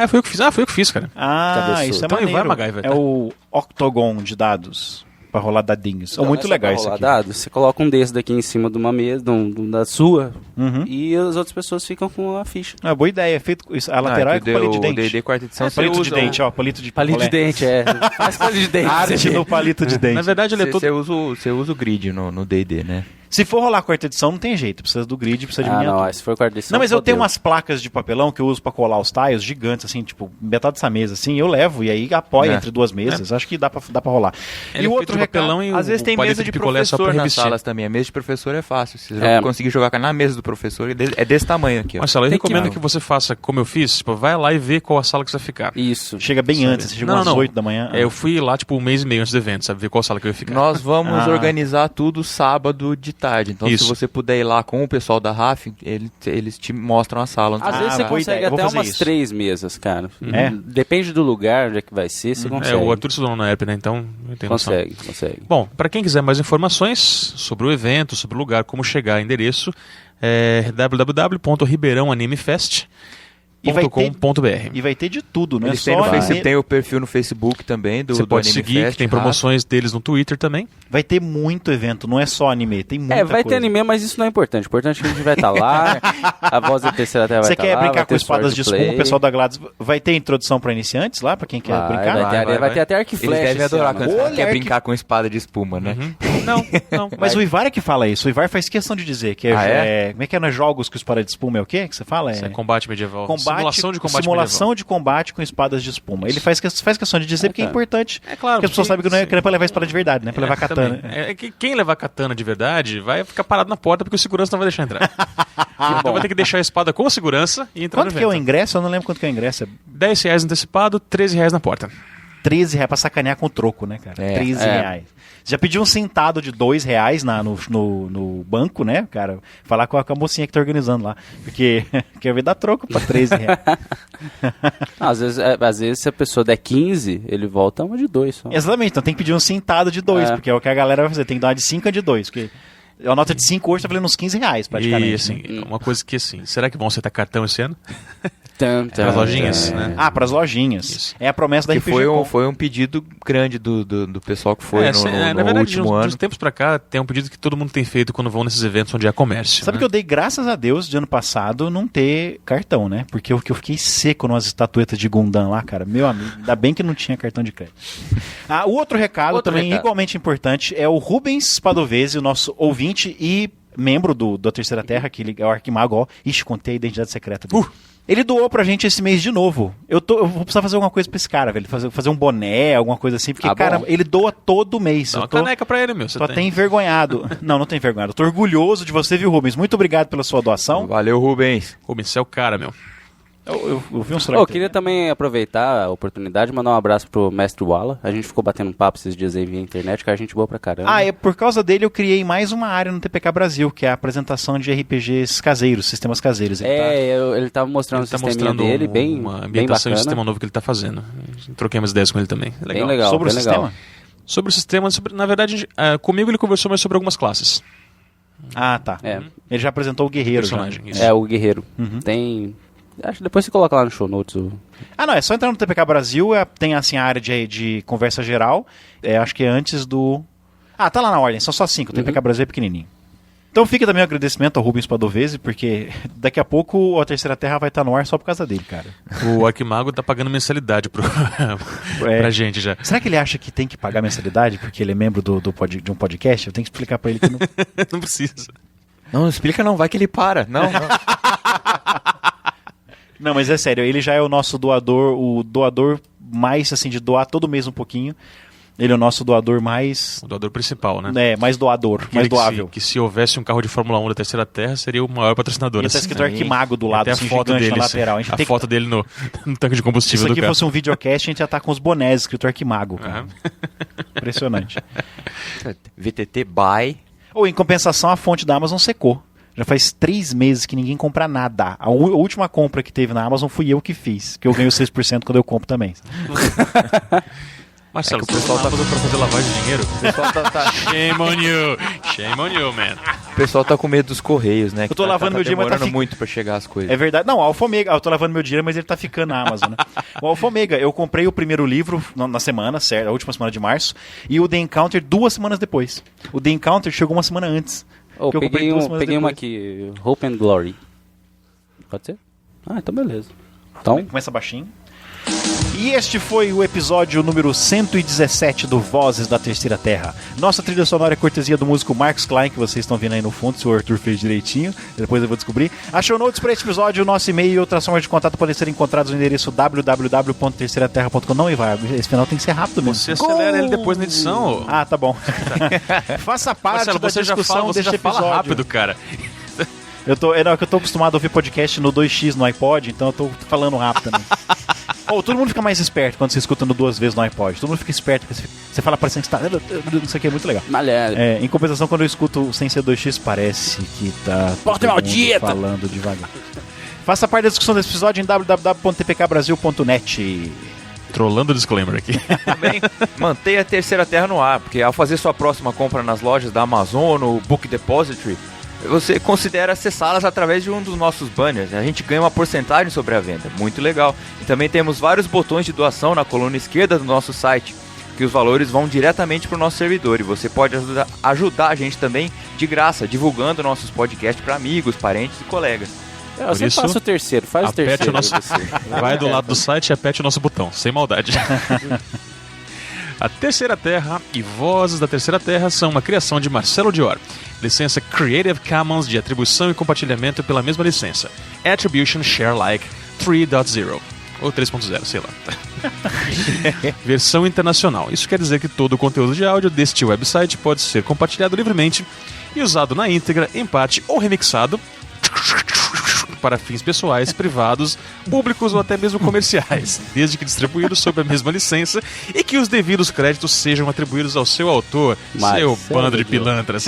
Foi eu que fiz. Foi eu que fiz, cara. Cabeçudo. Isso é Então, maneiro. vai, MacGyver, É tá? o Octagon de dados pra rolar dadinhos. Então, Muito não é só legal pra isso rolar aqui. dados, você coloca um desse daqui em cima de uma mesa, da sua, Uhum. e as outras pessoas ficam com a ficha. Boa ideia. Feito isso. A lateral é com palito de O dente. D&D quarta edição, você Palito de usa dente, ó. Palito de Palito de picolé. dente, Faz palito de dente. Arte no palito de dente. Na verdade, ele é todo. Você usa o grid no D&D, né? Se for rolar a quarta edição, não tem jeito. Precisa do grid, precisa de miniatura. Se for quarta edição, Não, mas eu tenho fodeu. umas placas de papelão que eu uso pra colar os tiles gigantes, assim, tipo, metade dessa mesa, assim, eu levo e aí apoia entre 2 mesas. Acho que dá pra rolar. Ele E o é feito outro de papelão e Às vezes tem palito mesa de picolé só pra professor nas revestir. salas também. A mesa de professor é fácil. Você É. conseguir jogar na mesa do professor, é desse tamanho aqui, ó. Marcelo, eu Tem que- recomendo que você faça como eu fiz. Tipo, vai lá e vê qual a sala que você vai ficar. Isso. Chega bem antes, você chega umas 8 da manhã. Eu fui lá, tipo, 1 mês e meio antes do evento, sabe? Ver qual sala que eu ia ficar. Nós vamos Ah. organizar tudo sábado de tarde. Então, Isso. se você puder ir lá com o pessoal da RAF, eles te mostram a sala. Às vezes você boa consegue ideia. Eu vou até fazer umas isso. 3 mesas, cara. É? Depende do lugar onde é que vai ser, você consegue. O Arthur estudou na ERP, né? Então, eu tenho noção. Consegue. Bom, para quem quiser mais informações sobre o evento, sobre o lugar, como chegar, endereço, é www.ribeirãoanimefest.com.br. E vai ter de tudo, né? Eles têm, tem o perfil no Facebook também do Você pode Anime seguir, Fest, que tem RAF. promoções deles no Twitter também. Vai ter muito evento, não é só anime, tem muita Vai coisa. ter anime, mas isso não é importante. O importante é que a gente vai estar lá, a voz da terceira terra vai Você estar quer lá, brincar vai com ter espadas de espuma, swordplay. o pessoal da Gladys vai ter introdução pra iniciantes lá, pra quem quer brincar? Vai ter até arco e Eles flecha. devem esse adorar ano. quando você Olha quer que- brincar com espada de espuma, né? Não. Mas o Ivar é que fala isso, o Ivar faz questão de dizer que como é que é nos jogos com espada de espuma, é o quê que você fala? Isso é combate medieval. Combate, Simulação de combate simulação medieval. de combate com espadas de espuma. Ele faz questão de dizer porque é importante. É claro. Porque as pessoas sabem que não é pra levar espada de verdade, né? Pra levar katana. Também. É que quem levar katana de verdade vai ficar parado na porta porque o segurança não vai deixar entrar. Então vai ter que deixar a espada com a segurança e entrar Quanto no que é o evento. ingresso? Eu não lembro quanto que é o ingresso. É R$10 antecipado, R$13 na porta. R$13 pra sacanear com o troco, né, cara? R$13. Você já pediu um sentado de R$2 no banco, né, cara? Falar com a mocinha que tá organizando lá. Porque quer ver dar troco pra R$13. Às vezes, se a pessoa der 15, ele volta uma de 2 só. Exatamente, então tem que pedir um sentado de 2, porque é o que a galera vai fazer. Tem que dar uma de 5 a de 2, porque a nota de 5 hoje tá valendo uns R$15 praticamente. E assim, né? uma coisa que assim, será que vão aceitar cartão esse ano? Para as lojinhas, né? Pras lojinhas. Isso. É a promessa da Que RPG foi Com. foi um pedido grande do pessoal que foi Na no verdade, último de ano. uns tempos pra cá, tem um pedido que todo mundo tem feito quando vão nesses eventos onde há comércio. Sabe né? que eu dei graças a Deus de ano passado não ter cartão, né? Porque eu fiquei seco nas estatuetas de Gundam lá, cara. Meu amigo, ainda bem que não tinha cartão de crédito. O outro recado também igualmente importante é o Rubens Padovese, o nosso ouvinte e membro da Terceira Terra, que ele é o Arquimago, ó. Ixi, contei a identidade secreta dele. Ele doou pra gente esse mês de novo. Eu vou precisar fazer alguma coisa pra esse cara, velho. Fazer um boné, alguma coisa assim. Porque, cara, ele doa todo mês. Dá uma caneca pra ele, meu. Você Tô até envergonhado. Não tem envergonhado. Eu tô orgulhoso de você, viu, Rubens? Muito obrigado pela sua doação. Valeu, Rubens. Rubens, você é o cara, meu. Eu vi um Eu queria também aproveitar a oportunidade e mandar um abraço pro mestre Wala. A gente ficou batendo um papo esses dias aí via internet, que a gente boa pra caramba. É por causa dele eu criei mais uma área no TPK Brasil, que é a apresentação de RPGs caseiros, sistemas caseiros. Ele tava mostrando o sisteminha dele, bem uma bem ambientação bacana. de sistema novo que ele tá fazendo. Troquei umas ideias com ele também. Bem legal. Sobre bem o legal. sistema? Sobre o sistema, na verdade, comigo ele conversou mais sobre algumas classes. Tá. Ele já apresentou o guerreiro. Personagem, Já. isso. O guerreiro. Tem... Acho que depois você coloca lá no show notes. Não, é só entrar no TPK Brasil, tem assim a área de conversa geral, acho que é antes do... tá lá na ordem, são só 5, o TPK Brasil é pequenininho. Então fica também o agradecimento ao Rubens Padovese, porque daqui a pouco a Terceira Terra vai estar no ar só por causa dele, cara. O Arquimago tá pagando mensalidade pra gente já. Será que ele acha que tem que pagar mensalidade porque ele é membro de um podcast? Eu tenho que explicar pra ele que não... Não precisa. Não explica não, vai que ele para. Não. Não, mas é sério, ele já é o nosso doador, o doador mais, assim, de doar todo mês um pouquinho. Ele é o nosso doador mais... O doador principal, né? É, mais doador, mais doável. Que se houvesse um carro de Fórmula 1 da Terceira Terra, seria o maior patrocinador. E tá escrito Arquimago do lado, tem a assim, foto gigante dele, na lateral. a foto dele no tanque de combustível Se do isso aqui carro. fosse um videocast, a gente já tá com os bonés escrito Arquimago. Cara. Impressionante. VTT Buy. Ou, em compensação, a fonte da Amazon secou. Já faz 3 meses que ninguém compra nada. A última compra que teve na Amazon fui eu que fiz. Que eu ganho 6% quando eu compro também. Marcelo, o pessoal tá pra fazer lavagem de dinheiro? O pessoal Shame on you. Shame on you, man. o pessoal tá com medo dos correios, né? Eu tô lavando meu dinheiro, mas tá demorando muito pra chegar as coisas. É verdade. Não, o Alfa Omega. Eu tô lavando meu dinheiro, mas ele tá ficando na Amazon, né? O Alfa Omega, eu comprei o primeiro livro na semana, certo? A última semana de março. E o The Encounter 2 semanas depois. O The Encounter chegou uma semana antes. Oh, que eu comprei peguei 2 semanas peguei uma depois. aqui, Hope and Glory. Pode ser? Ah, então beleza. Então, Começa baixinho. E este foi o episódio número 117 do Vozes da Terceira Terra. Nossa trilha sonora é cortesia do músico Marcos Klein, que vocês estão vendo aí no fundo, se o Arthur fez direitinho, depois eu vou descobrir. A show notes para este episódio, o nosso e-mail e outras formas de contato podem ser encontrados no endereço www.terceiraterra.com. Não, Ivar, esse final tem que ser rápido mesmo. Você acelera ele depois na edição. Ah, tá bom. Faça parte Marcelo, da você já discussão fala, você deste já fala episódio. rápido, cara. É que eu tô acostumado a ouvir podcast no 2x no iPod, então eu tô falando rápido também. Todo mundo fica mais esperto quando você escuta no 2 vezes no iPod. Todo mundo fica esperto, você fala parecendo que está... Isso aqui é muito legal. malhada. Em compensação, quando eu escuto sem ser 2x, parece que tá Porta todo mundo maldita! falando devagar. Faça parte da discussão desse episódio em www.tpkbrasil.net. Trollando o disclaimer aqui. Também mantenha a Terceira Terra no ar, porque ao fazer sua próxima compra nas lojas da Amazon ou Book Depository, você considera acessá-las através de um dos nossos banners. A gente ganha uma porcentagem sobre a venda, muito legal. E também temos vários botões de doação na coluna esquerda do nosso site, que os valores vão diretamente para o nosso servidor. E você pode ajudar a gente também de graça, divulgando nossos podcasts para amigos, parentes e colegas. Você isso, passa o terceiro, faz o apete terceiro. o nosso... Vai do lado do site e apete o nosso botão, sem maldade. A Terceira Terra e Vozes da Terceira Terra são uma criação de Marcelo Dior. Licença Creative Commons de atribuição e compartilhamento pela mesma licença. Attribution Share Alike 3.0 ou 3.0, sei lá. Versão internacional. Isso quer dizer que todo o conteúdo de áudio deste website pode ser compartilhado livremente e usado na íntegra, em parte ou remixado para fins pessoais, privados, públicos ou até mesmo comerciais, desde que distribuídos sob a mesma licença e que os devidos créditos sejam atribuídos ao seu autor, seu bando de pilantras.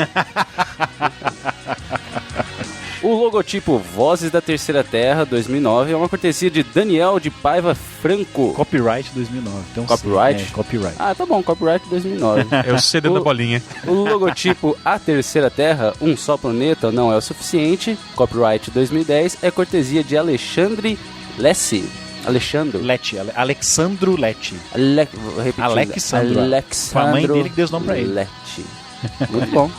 O logotipo Vozes da Terceira Terra 2009 é uma cortesia de Daniel de Paiva Franco. Copyright 2009. Então, Copyright? Copyright. Ah, tá bom, copyright 2009. É o CD da bolinha. O logotipo A Terceira Terra, um só planeta não é o suficiente. Copyright 2010 é cortesia de Alexandre Lessi. Alexandro Alexandro Letti. Vou repetir. Alexandro. Alexandro. A mãe dele que deu esse nome pra ele. Letti. Muito bom.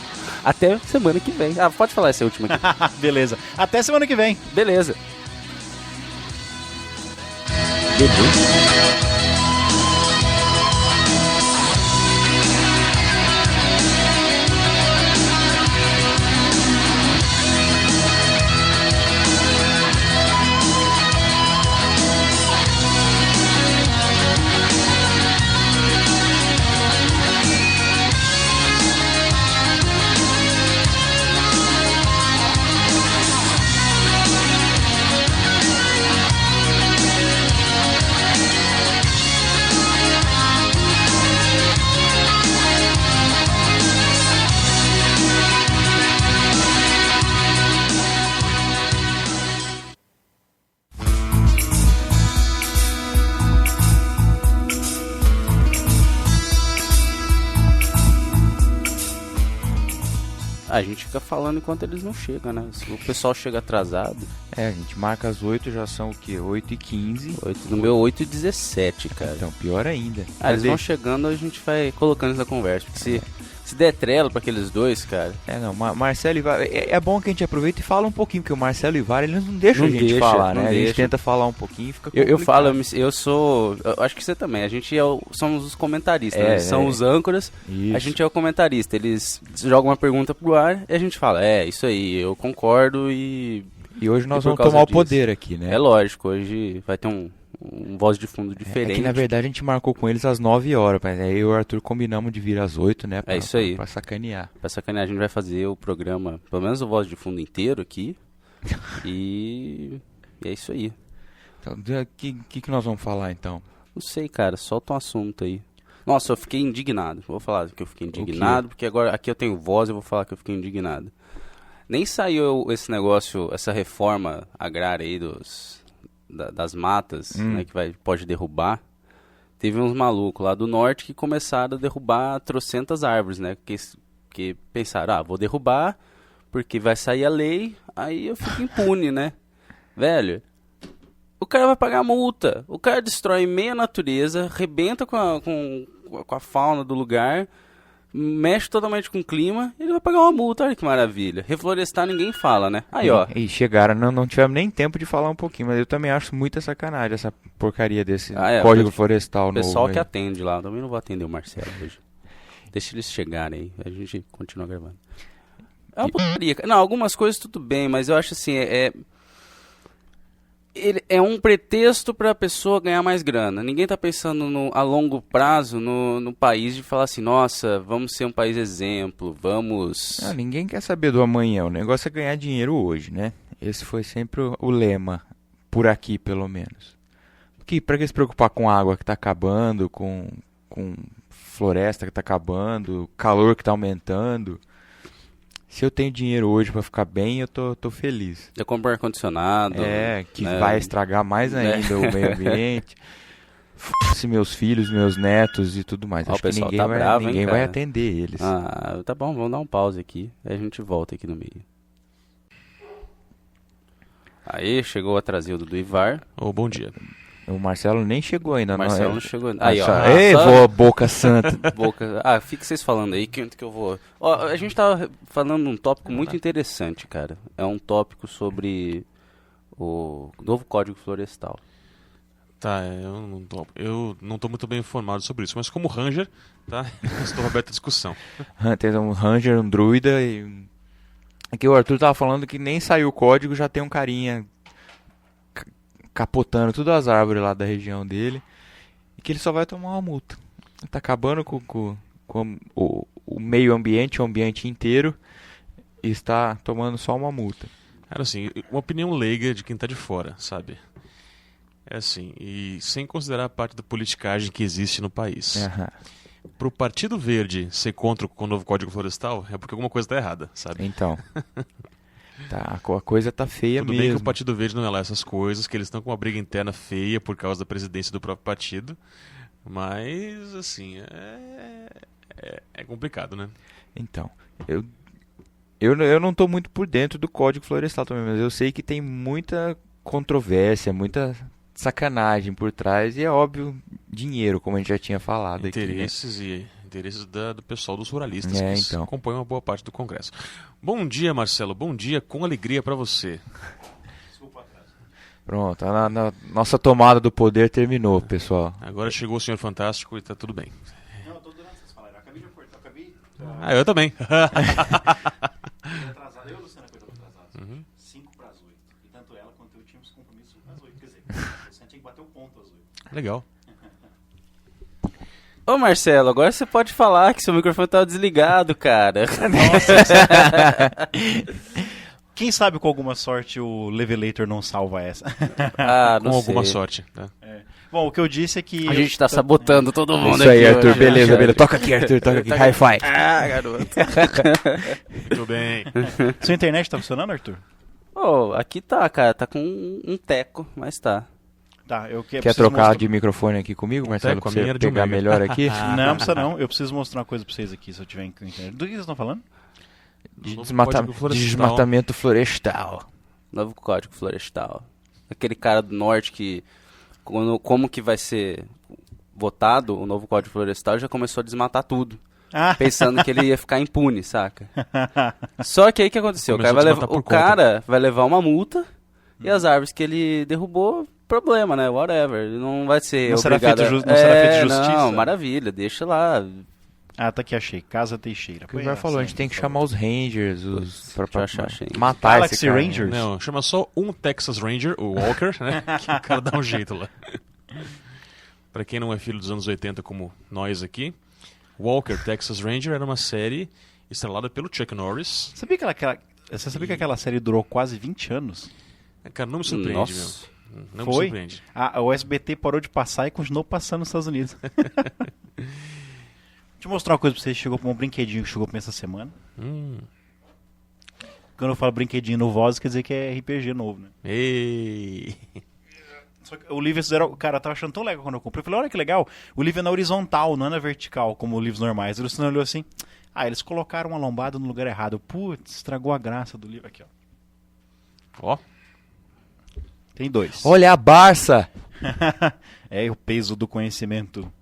Até semana que vem. Ah, pode falar essa última aqui. Beleza. Até semana que vem. Beleza. A gente fica falando enquanto eles não chegam, né? Se o pessoal chega atrasado. A gente marca às 8, já são o quê? 8h15. No meu 8h17, cara. Então, pior ainda. Eles vão chegando, a gente vai colocando isso na conversa. Porque se der trela pra aqueles dois, cara... Marcelo e Ivar... É bom que a gente aproveita e fala um pouquinho, porque o Marcelo e o Ivar, eles não deixam a gente falar, né? A gente tenta falar um pouquinho e fica complicado. Eu falo, eu sou... Eu acho que você também. A gente somos os comentaristas, né? São os âncoras, Isso. A gente é o comentarista. Eles jogam uma pergunta pro ar e a gente fala, isso aí, eu concordo e E hoje nós E por vamos causa tomar o disso. poder aqui, né? É lógico, hoje vai ter um voz de fundo diferente. É que na verdade a gente marcou com eles às 9 horas, mas aí eu e o Arthur combinamos de vir às 8, né? É isso aí. Pra sacanear. Pra sacanear, a gente vai fazer o programa, pelo menos o voz de fundo inteiro aqui. E é isso aí. Então, o que nós vamos falar então? Não sei, cara, solta um assunto aí. Nossa, eu fiquei indignado. Vou falar que eu fiquei indignado, porque agora aqui eu tenho voz, eu vou falar que eu fiquei indignado. Nem saiu esse negócio, essa reforma agrária aí das matas, né, que pode derrubar. Teve uns malucos lá do norte que começaram a derrubar trocentas árvores, né? Que pensaram, vou derrubar, porque vai sair a lei, aí eu fico impune, né? Velho, o cara vai pagar multa. O cara destrói meia natureza, arrebenta com a fauna do lugar, mexe totalmente com o clima, ele vai pagar uma multa. Olha que maravilha. Reflorestar ninguém fala, né? Aí, ó. E chegaram, não tivemos nem tempo de falar um pouquinho, mas eu também acho muita sacanagem essa porcaria desse Código Florestal o novo. pessoal que aí. atende lá, eu também não vou atender o Marcelo hoje. Deixa eles chegarem aí, a gente continua gravando. É uma putaria. Não, algumas coisas tudo bem, mas eu acho assim, ele é um pretexto para a pessoa ganhar mais grana. Ninguém está pensando a longo prazo no país de falar assim, nossa, vamos ser um país exemplo, vamos... Ninguém quer saber do amanhã, o negócio é ganhar dinheiro hoje, né? Esse foi sempre o lema, por aqui pelo menos. Para que se preocupar com água que está acabando, com floresta que está acabando, calor que está aumentando... Se eu tenho dinheiro hoje pra ficar bem, eu tô feliz. Eu compro ar-condicionado. Que vai estragar mais ainda o meio ambiente. F***se meus filhos, meus netos e tudo mais. Acho que ninguém vai atender eles. Tá bom, vamos dar um pause aqui. Aí a gente volta aqui no meio. Aí, chegou o atrasildo do Ivar. Bom dia. O Marcelo nem chegou ainda. O Marcelo não chegou ainda. Aí, ó. Ei, vó, boca santa. Fica vocês falando aí que eu vou... Ó, a gente tava falando de um tópico muito interessante, cara. É um tópico sobre o novo Código Florestal. Tá, eu não tô muito bem informado sobre isso, mas como Ranger, tá? Estou aberto à discussão. Tem um Ranger, um druida e... Aqui o Arthur tava falando que nem saiu o código, já tem um carinha... capotando todas as árvores lá da região dele e que ele só vai tomar uma multa. Ele tá acabando com o meio ambiente, o ambiente inteiro e está tomando só uma multa. Era assim, uma opinião leiga de quem tá de fora, sabe? É assim, e sem considerar a parte da politicagem que existe no país. Pro Partido Verde ser contra o novo Código Florestal é porque alguma coisa tá errada, sabe? Então... Tá, a coisa tá feia Tudo mesmo. bem que o Partido Verde não é lá essas coisas, que eles estão com uma briga interna feia por causa da presidência do próprio partido. Mas, assim, é complicado, né? Então, eu não tô muito por dentro do Código Florestal também, mas eu sei que tem muita controvérsia, muita sacanagem por trás e é óbvio, dinheiro, como a gente já tinha falado Interesses aqui. Né? Interesses do pessoal dos ruralistas que compõem uma boa parte do Congresso. Bom dia, Marcelo. Bom dia, com alegria para você. Desculpa atraso. Pronto, a nossa tomada do poder terminou, pessoal. Agora chegou o Senhor Fantástico e tá tudo bem. Não, eu tô durante vocês falarem. Eu acabei de aportar, eu também. atrasado. Eu e o Luciano acordamos atrasados. 5 para as 8. E tanto ela quanto eu tínhamos compromisso às 8. Quer dizer, o Luciano tinha que bater o ponto às 8. Legal. Ô Marcelo, agora você pode falar que seu microfone tava desligado, cara. Quem sabe com alguma sorte o Levelator não salva essa. Com alguma sorte. Tá? Bom, o que eu disse é que... A gente tá sabotando todo mundo. Isso aí, Arthur, hoje, beleza. Toca aqui, Arthur, toca aqui. High five. Garoto. Muito bem. Sua internet tá funcionando, Arthur? Aqui tá, cara. Tá com um teco, mas tá. Tá, Quer trocar de microfone aqui comigo, Marcelo? Pra você pegar melhor aqui? Não, precisa não. Eu preciso mostrar uma coisa pra vocês aqui, se eu tiver em internet. Do que vocês estão falando? Desmatamento florestal. Novo Código Florestal. Aquele cara do norte que... Como que vai ser votado o novo Código Florestal, já começou a desmatar tudo. Pensando que ele ia ficar impune, saca? Só que aí o que aconteceu? O cara vai levar uma multa e as árvores que ele derrubou... problema, né? Whatever. Não vai ser não obrigado... Será feito justiça? Não, maravilha. Deixa lá. Ah, tá aqui, achei. Casa Teixeira. O que o Ivar falou, a gente tem que chamar os Rangers, pra achar, achei. matar Galaxy esse cara. Rangers? Não, chama só um Texas Ranger, o Walker, né? Que o cara dá um jeito lá. Pra quem não é filho dos anos 80 como nós aqui, Walker, Texas Ranger era uma série estrelada pelo Chuck Norris. Você sabia que aquela série durou quase 20 anos? Cara, não me surpreende, Nossa. meu. Não me Foi? surpreende. O SBT parou de passar e continuou passando nos Estados Unidos. Deixa eu mostrar uma coisa pra você. Chegou pra um brinquedinho que chegou pra mim essa semana. Quando eu falo brinquedinho no Voz, quer dizer que é RPG novo, né? Ei! Só que o livro fizeram... Cara, eu tava achando tão legal quando eu comprei. Eu falei, olha que legal. O livro é na horizontal, não é na vertical, como livros normais. O Luciano olhou assim... Ah, eles colocaram uma lombada no lugar errado. Putz, estragou a graça do livro. Aqui, ó. Ó, Tem 2. Olha a Barça! É o peso do conhecimento.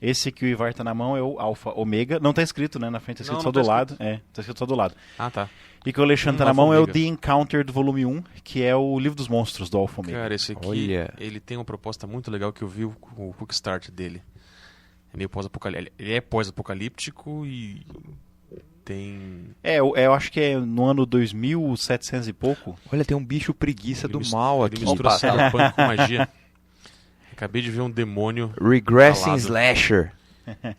Esse que o Ivar tá na mão é o Alfa Ômega. Não tá escrito, né? Na frente tá escrito Não, só não tá do lado. É, tá escrito só do lado. ah tá. E que o Alexandre tá na Alfa mão é o Ômega. The Encounter do volume 1, que é o livro dos monstros do Alfa Ômega. Cara, esse aqui, Olha. ele tem uma proposta muito legal que eu vi o quick start dele. É meio pós-apocalíptico. Ele é pós-apocalíptico e tem... Eu acho que é no ano 2700 e pouco. Olha, tem um bicho preguiça do mis- mal Ele aqui. mistura Opa. cyberpunk com magia. Acabei de ver um demônio. Regressing Falado. Slasher.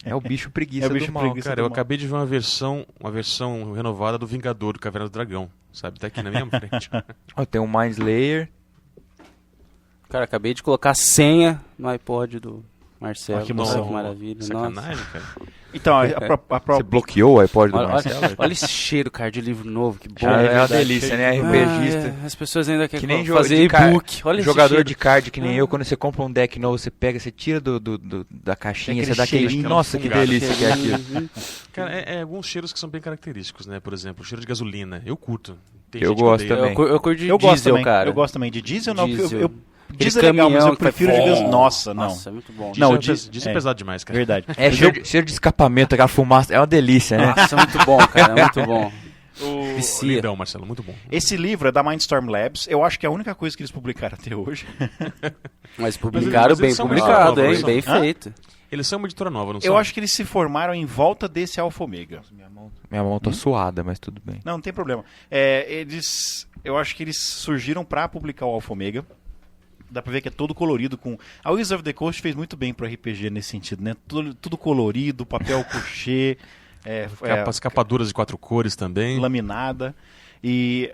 É o bicho preguiça É o bicho do mal. preguiça. Cara, eu do mal. acabei de ver uma versão renovada do Vingador, do Caverna do Dragão. Sabe? Tá aqui na minha frente. Ó, tem um Mind Slayer. Cara, acabei de colocar a senha no iPod do Marcelo. Ah, que emoção. Olha que maravilha. Nossa. Sacanagem, cara. Então, Você bloqueou o iPod do Olha, Marcelo? olha esse cheiro, cara, de livro novo, que bom. É, uma verdade, delícia, né? cheio RPGista. As pessoas ainda Que querem nem fazer de card. e-book. Olha esse Jogador cheiro. de card que nem eu, quando você compra um deck novo, você pega, você tira da caixinha, Tem você aquele dá aquele... cheirinho, Nossa, que fungado. delícia que é aquilo. Cara, é alguns cheiros que são bem característicos, né? Por exemplo, o cheiro de gasolina. Eu curto. Tem Eu gente que gosto odeia. também. Eu curto de eu gosto diesel, também. cara. Eu gosto também de diesel. Não, Diesel. diesel é legal, mas eu caminhão que faz prefiro de pom. gasolina. Nossa, não. Nossa, é muito bom. Não, o Diesel é pesado demais, cara. Verdade. É, cheiro de escapamento, aquela fumaça, é uma delícia, né? Nossa, é muito bom, cara, é muito bom. Vicia. Lindão, Marcelo, muito bom. Esse livro é da Mindstorm Labs. Eu acho que é a única coisa que eles publicaram até hoje. Mas publicaram Mas bem eles são publicado, muito hein? novos, Bem Hã? feito. Eles são uma editora nova, não Eu são? acho que eles se formaram em volta desse Alfa Ômega. Minha mão tá suada, mas tudo bem. Não tem problema. Eu acho que eles surgiram pra publicar o Alfa Ômega. Dá pra ver que é todo colorido com... A Wizards of the Coast fez muito bem pro RPG nesse sentido, né? Tudo colorido, papel couché, As capaduras de 4 cores também. laminada. E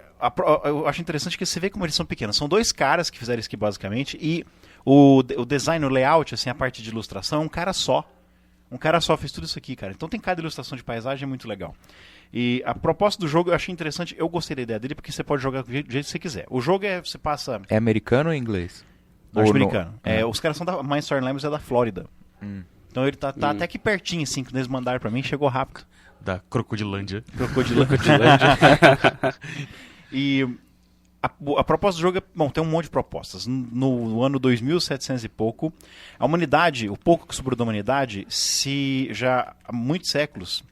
eu acho interessante que você vê como eles são pequenos. São 2 caras que fizeram isso aqui basicamente. E o design, o layout, assim, a parte de ilustração, é um cara só. Um cara só fez tudo isso aqui, cara. Então tem cada ilustração de paisagem, é muito legal. E a proposta do jogo eu achei interessante. Eu gostei da ideia dele porque você pode jogar do jeito que você quiser. O jogo você passa... É americano ou inglês? Norte-americano. Ou no- Os caras são da Mindstorm Labs, é da Flórida. Então ele tá até aqui pertinho, assim, quando eles mandaram pra mim, chegou rápido. Da Crocodilândia. Crocodilândia. E a proposta do jogo é... Bom, tem um monte de propostas. No ano 2700 e pouco, a humanidade, o pouco que sobrou da humanidade, já há muitos séculos,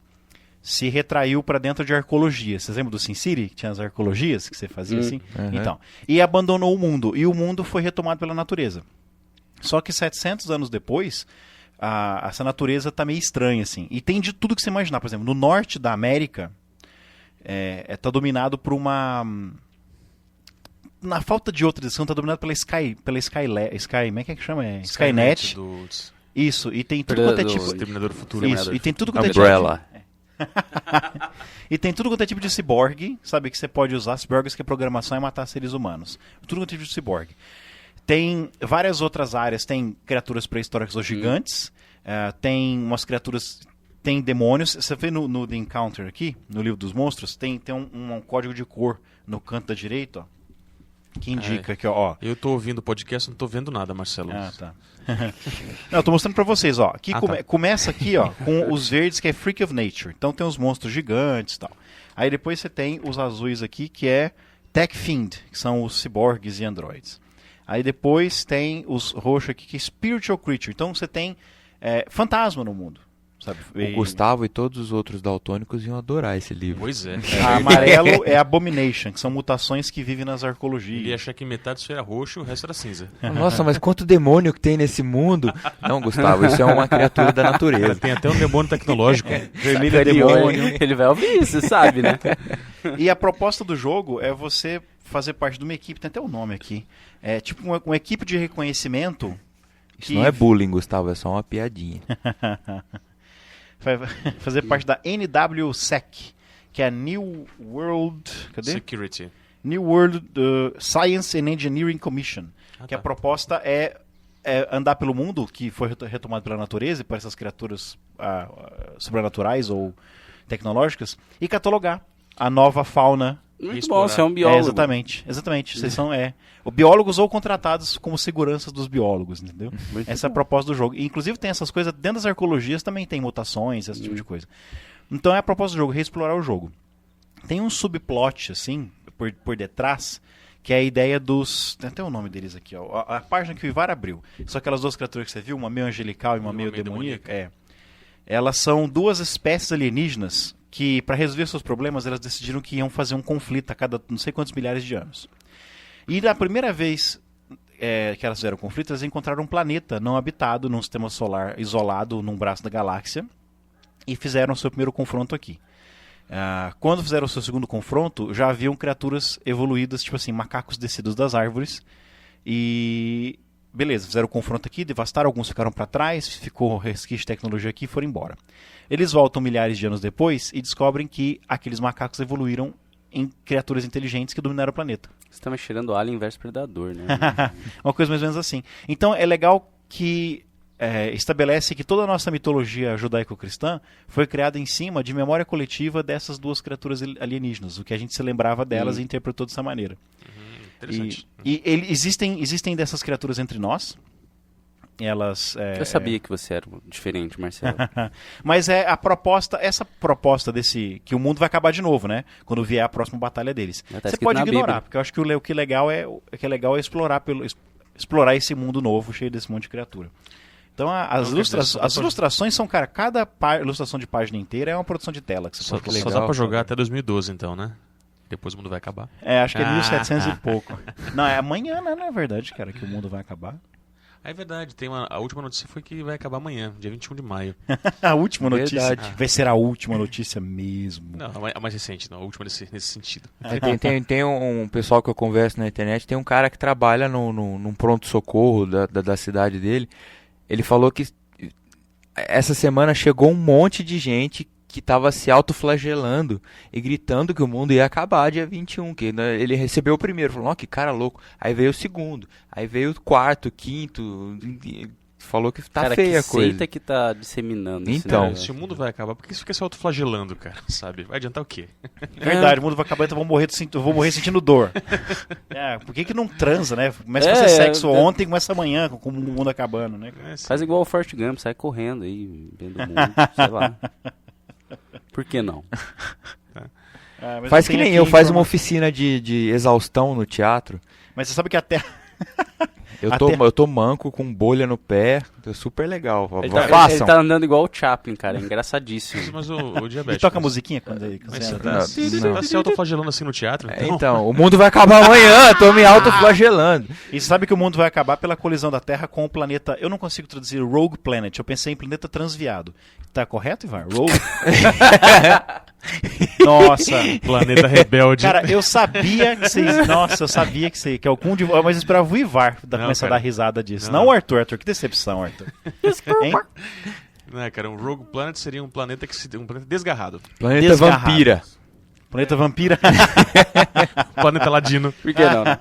se retraiu para dentro de arqueologia. Vocês lembram do SimCity? Que tinha as arqueologias que você fazia assim? Então, e abandonou o mundo. E o mundo foi retomado pela natureza. Só que 700 anos depois, essa natureza está meio estranha, assim. E tem de tudo que você imaginar. Por exemplo, no norte da América, está dominado por uma... Na falta de outra descrição, está dominado pela Sky, como é que chama? Skynet. Isso, e tem tudo quanto é tipo... Exterminador do Futuro. Isso, e tem tudo quanto é Umbrella. E tem tudo quanto é tipo de ciborgue, sabe, que você pode usar. Ciborgues que a programação é matar seres humanos. Tudo quanto é tipo de ciborgue. Tem várias outras áreas, tem criaturas pré-históricas ou gigantes, tem umas criaturas, tem demônios. Você vê no The Encounter aqui, no livro dos monstros, tem um código de cor no canto da direita, ó, que indica que, ó... Eu tô ouvindo o podcast, não tô vendo nada, Marcelo. Ah, tá. Não, eu tô mostrando pra vocês, ó. Aqui começa aqui, ó, com os verdes, que é Freak of Nature. Então tem os monstros gigantes e tal. Aí depois você tem os azuis aqui, que é Tech Fiend, que são os ciborgues e androids. Aí depois tem os roxos aqui, que é Spiritual Creature. Então você tem fantasma no mundo. sabe? O Gustavo e todos os outros daltônicos iam adorar esse livro. Pois é. A amarelo é Abomination, que são mutações que vivem nas arcologias. Ele ia achar que metade disso era roxo e o resto era cinza. Nossa, mas quanto demônio que tem nesse mundo? Não, Gustavo, isso é uma criatura da natureza. Tem até um demônio tecnológico. Vermelho é demônio. Ele vai ouvir isso, você sabe, né? E a proposta do jogo é você fazer parte de uma equipe, tem até o nome aqui. É tipo uma equipe de reconhecimento. Isso não é bullying, Gustavo, é só uma piadinha. Fazer parte da NWSEC, que é a New World... Cadê? Security. New World Science and Engineering Commission. Que a Tá. proposta é andar pelo mundo, que foi retomado pela natureza e por essas criaturas sobrenaturais ou tecnológicas, e catalogar a nova fauna. Muito explorar. bom, você é um biólogo. Exatamente. Vocês são biólogos ou contratados como seguranças dos biólogos, entendeu? Muito Essa é a proposta do jogo. E, inclusive tem essas coisas, dentro das arqueologias também tem mutações, esse tipo de coisa. Então é a proposta do jogo, reexplorar o jogo. Tem um subplot, assim, por detrás, que é a ideia dos... Tem até o nome deles aqui, ó. A página que o Ivar abriu. São aquelas duas criaturas que você viu, uma meio angelical e uma meio demoníaca. Elas são duas espécies alienígenas que, para resolver seus problemas, elas decidiram que iam fazer um conflito a cada não sei quantos milhares de anos. E na primeira vez que elas fizeram conflito, elas encontraram um planeta não habitado, num sistema solar isolado, num braço da galáxia, e fizeram o seu primeiro confronto aqui. Quando fizeram o seu segundo confronto, já haviam criaturas evoluídas, tipo assim, macacos descidos das árvores, e beleza, fizeram o confronto aqui, devastaram, alguns ficaram para trás, ficou resquício de tecnologia aqui e foram embora. Eles voltam milhares de anos depois e descobrem que aqueles macacos evoluíram em criaturas inteligentes que dominaram o planeta. Você tá me cheirando Alien versus Predador, né? Uma coisa mais ou menos assim. Então é legal que estabelece que toda a nossa mitologia judaico-cristã foi criada em cima de memória coletiva dessas duas criaturas alienígenas, o que a gente se lembrava delas e interpretou dessa maneira. Interessante. Existem dessas criaturas entre nós. Elas... Eu sabia que você era diferente, Marcelo. Mas essa proposta desse... Que o mundo vai acabar de novo, né? Quando vier a próxima batalha deles. Tá Você escrito pode na ignorar, Bíblia. porque eu acho que o que é legal é explorar esse mundo novo, cheio desse monte de criatura. Então as ilustrações são, cara, cada ilustração de página inteira é uma produção de tela. Que você Só, pode só colocar. dá pra jogar até 2012, então, né? Depois o mundo vai acabar. Acho que é 1700 e pouco. Não, é amanhã, né? Não é verdade, cara, que o mundo vai acabar. É verdade, a última notícia foi que vai acabar amanhã, dia 21 de maio. A última notícia Verdade. vai ser a última notícia mesmo. Não, a mais recente, não, a última nesse sentido. Tem um pessoal que eu converso na internet, tem um cara que trabalha num pronto-socorro da cidade dele. Ele falou que essa semana chegou um monte de gente que estava se autoflagelando e gritando que o mundo ia acabar dia 21, que né, ele recebeu o primeiro, falou, ó, que cara louco. Aí veio o segundo, aí veio o quarto, quinto, falou que tá Cara, feia a que coisa. seita que tá disseminando esse Então. negócio. Se o mundo vai acabar, por que você fica se autoflagelando, cara? Sabe? Vai adiantar o quê? Verdade, o mundo vai acabar, então eu vou morrer sentindo dor. Por que não transa, né? Começa a fazer sexo ontem, começa amanhã, com o mundo acabando, né? Faz igual o Forrest Gump, sai correndo aí, vendo o mundo, sei lá. Por que não? Mas Faz tem que nem aqui eu, faz uma informa- oficina de exaustão no teatro. Mas você sabe que a Terra... Eu tô manco com bolha no pé, é super legal. Ele Façam. tá andando igual o Chaplin, cara, é engraçadíssimo. Mas o E diabetes... toca a musiquinha quando aí. Mas você Não. tá se autoflagelando assim no teatro? Então, o mundo vai acabar amanhã, tô me autoflagelando. E você sabe que o mundo vai acabar pela colisão da Terra com o planeta... Eu não consigo traduzir Rogue Planet, eu pensei em planeta transviado. Tá correto, Ivar? Rogue? Nossa... Planeta rebelde. Cara, eu sabia que vocês... Nossa, eu sabia que você... Que algum de... Mas eu esperava o Ivar começar a cara. dar risada disso. Não. Não o Arthur. Arthur, que decepção, Arthur. Hein? Né, cara, um Rogue Planet seria um planeta um planeta desgarrado. Planeta Desgarrado. vampira. Planeta vampira. Planeta ladino. Por que não, né?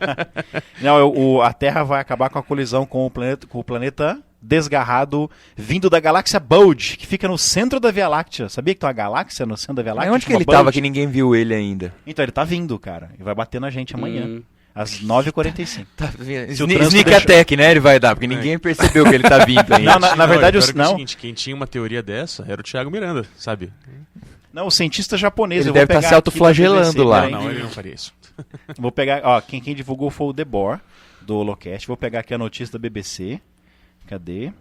Não, a Terra vai acabar com a colisão com o planeta desgarrado vindo da galáxia Bulge, que fica no centro da Via Láctea. Sabia que tem uma galáxia no centro da Via Mas Láctea? onde que chama ele tava Bulge? que ninguém viu ele ainda? Então, ele tá vindo, cara. E vai bater na gente amanhã. Às 9h45. Tá Se o vendo? trânsito Sneak deixar- Attack, né? Ele vai dar, porque ninguém percebeu que ele tá vindo ainda. Não, na verdade, pior que não. o seguinte, quem tinha uma teoria dessa era o Thiago Miranda, sabe? Não, o cientista japonês. Ele eu vou deve tá pegar se aqui autoflagelando da BBC, lá. peraí. Não, ele não faria isso. Vou pegar, ó, quem divulgou foi o Debor, do Holocast. Vou pegar aqui a notícia da BBC. Cadê?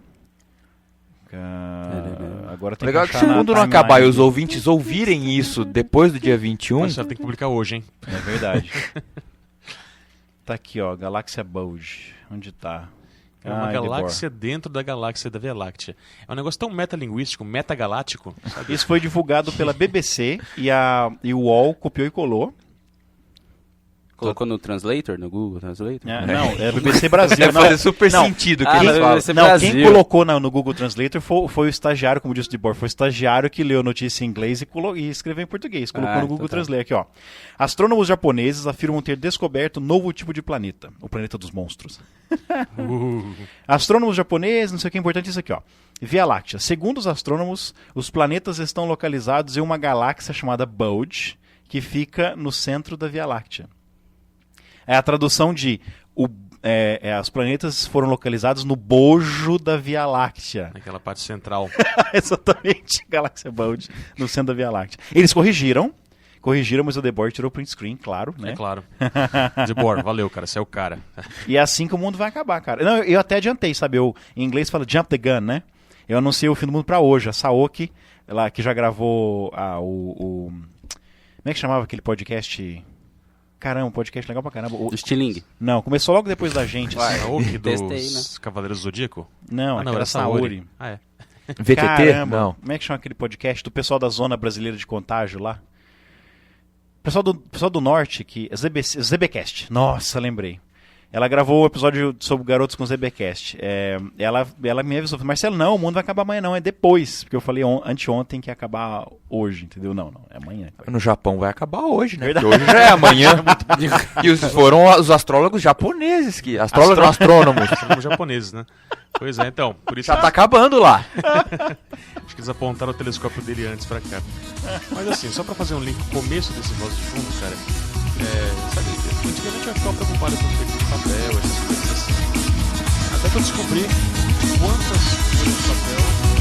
Agora tem Legal que achar se o na mundo não timeline. acabar e os ouvintes ouvirem isso depois do dia 21... Mas você tem que publicar hoje, hein? É verdade. Tá aqui, ó, Galáxia Bulge. Onde tá? É uma Ai, galáxia dentro da galáxia da Via Láctea. É um negócio tão metalinguístico, metagaláctico, sabe? Isso foi divulgado pela BBC e o UOL copiou e colou. Colocou no Translator, no Google Translator? Não, é a BBC Brasil. Deve não, fazer super não, sentido o que Ah, eles mas falam. BBC Não, Brasil. quem colocou no Google Translator foi o estagiário, como disse o Dibor, foi o estagiário que leu a notícia em inglês e escreveu em português. Colocou no Google então tá. Translator aqui, ó. Astrônomos japoneses afirmam ter descoberto um novo tipo de planeta, o planeta dos monstros. Astrônomos japoneses, não sei o que é importante isso aqui, ó. Via Láctea. Segundo os astrônomos, os planetas estão localizados em uma galáxia chamada Bulge, que fica no centro da Via Láctea. É a tradução de os planetas foram localizados no bojo da Via Láctea. Naquela parte central. Exatamente, Galáxia Bulge, no centro da Via Láctea. Eles corrigiram, mas o Debord tirou o print screen, claro, né? É claro. Dibor, valeu, cara. Você é o cara. E é assim que o mundo vai acabar, cara. Não, eu até adiantei, sabe? Em inglês fala jump the gun, né? Eu anunciei o fim do mundo pra hoje. A Saoki, ela que já gravou como é que chamava aquele podcast? Caramba, um podcast legal pra caramba. Do Stiling. Não, começou logo depois da gente. assim. Saoki Testei, dos Cavaleiros do Zodíaco? Não, Ah, não, aquela era Saori. Saori. Ah, é. VTT? Caramba, Não. como é que chama aquele podcast do pessoal da Zona Brasileira de Contágio lá? Pessoal do Norte, ZBcast. Nossa, lembrei. Ela gravou o episódio sobre garotos com ZBcast. Ela me avisou, Marcelo, não, o mundo vai acabar amanhã não, é depois. Porque eu falei anteontem que ia acabar hoje, entendeu? Não, é amanhã. No Japão vai acabar hoje, né? Verdade. Porque hoje já é amanhã. E foram os astrólogos japoneses que... Astrônomos. Somos japoneses, né? Pois é, então. Por isso Já tá acabando lá. acho que eles apontaram o telescópio dele antes pra cá. Mas assim, só pra fazer um link com o começo desse voz de fundo, cara. Sabe, antigamente eu ficava preocupado com o efeito de papel, essas coisas assim. Até que eu descobri quantas folhas de papel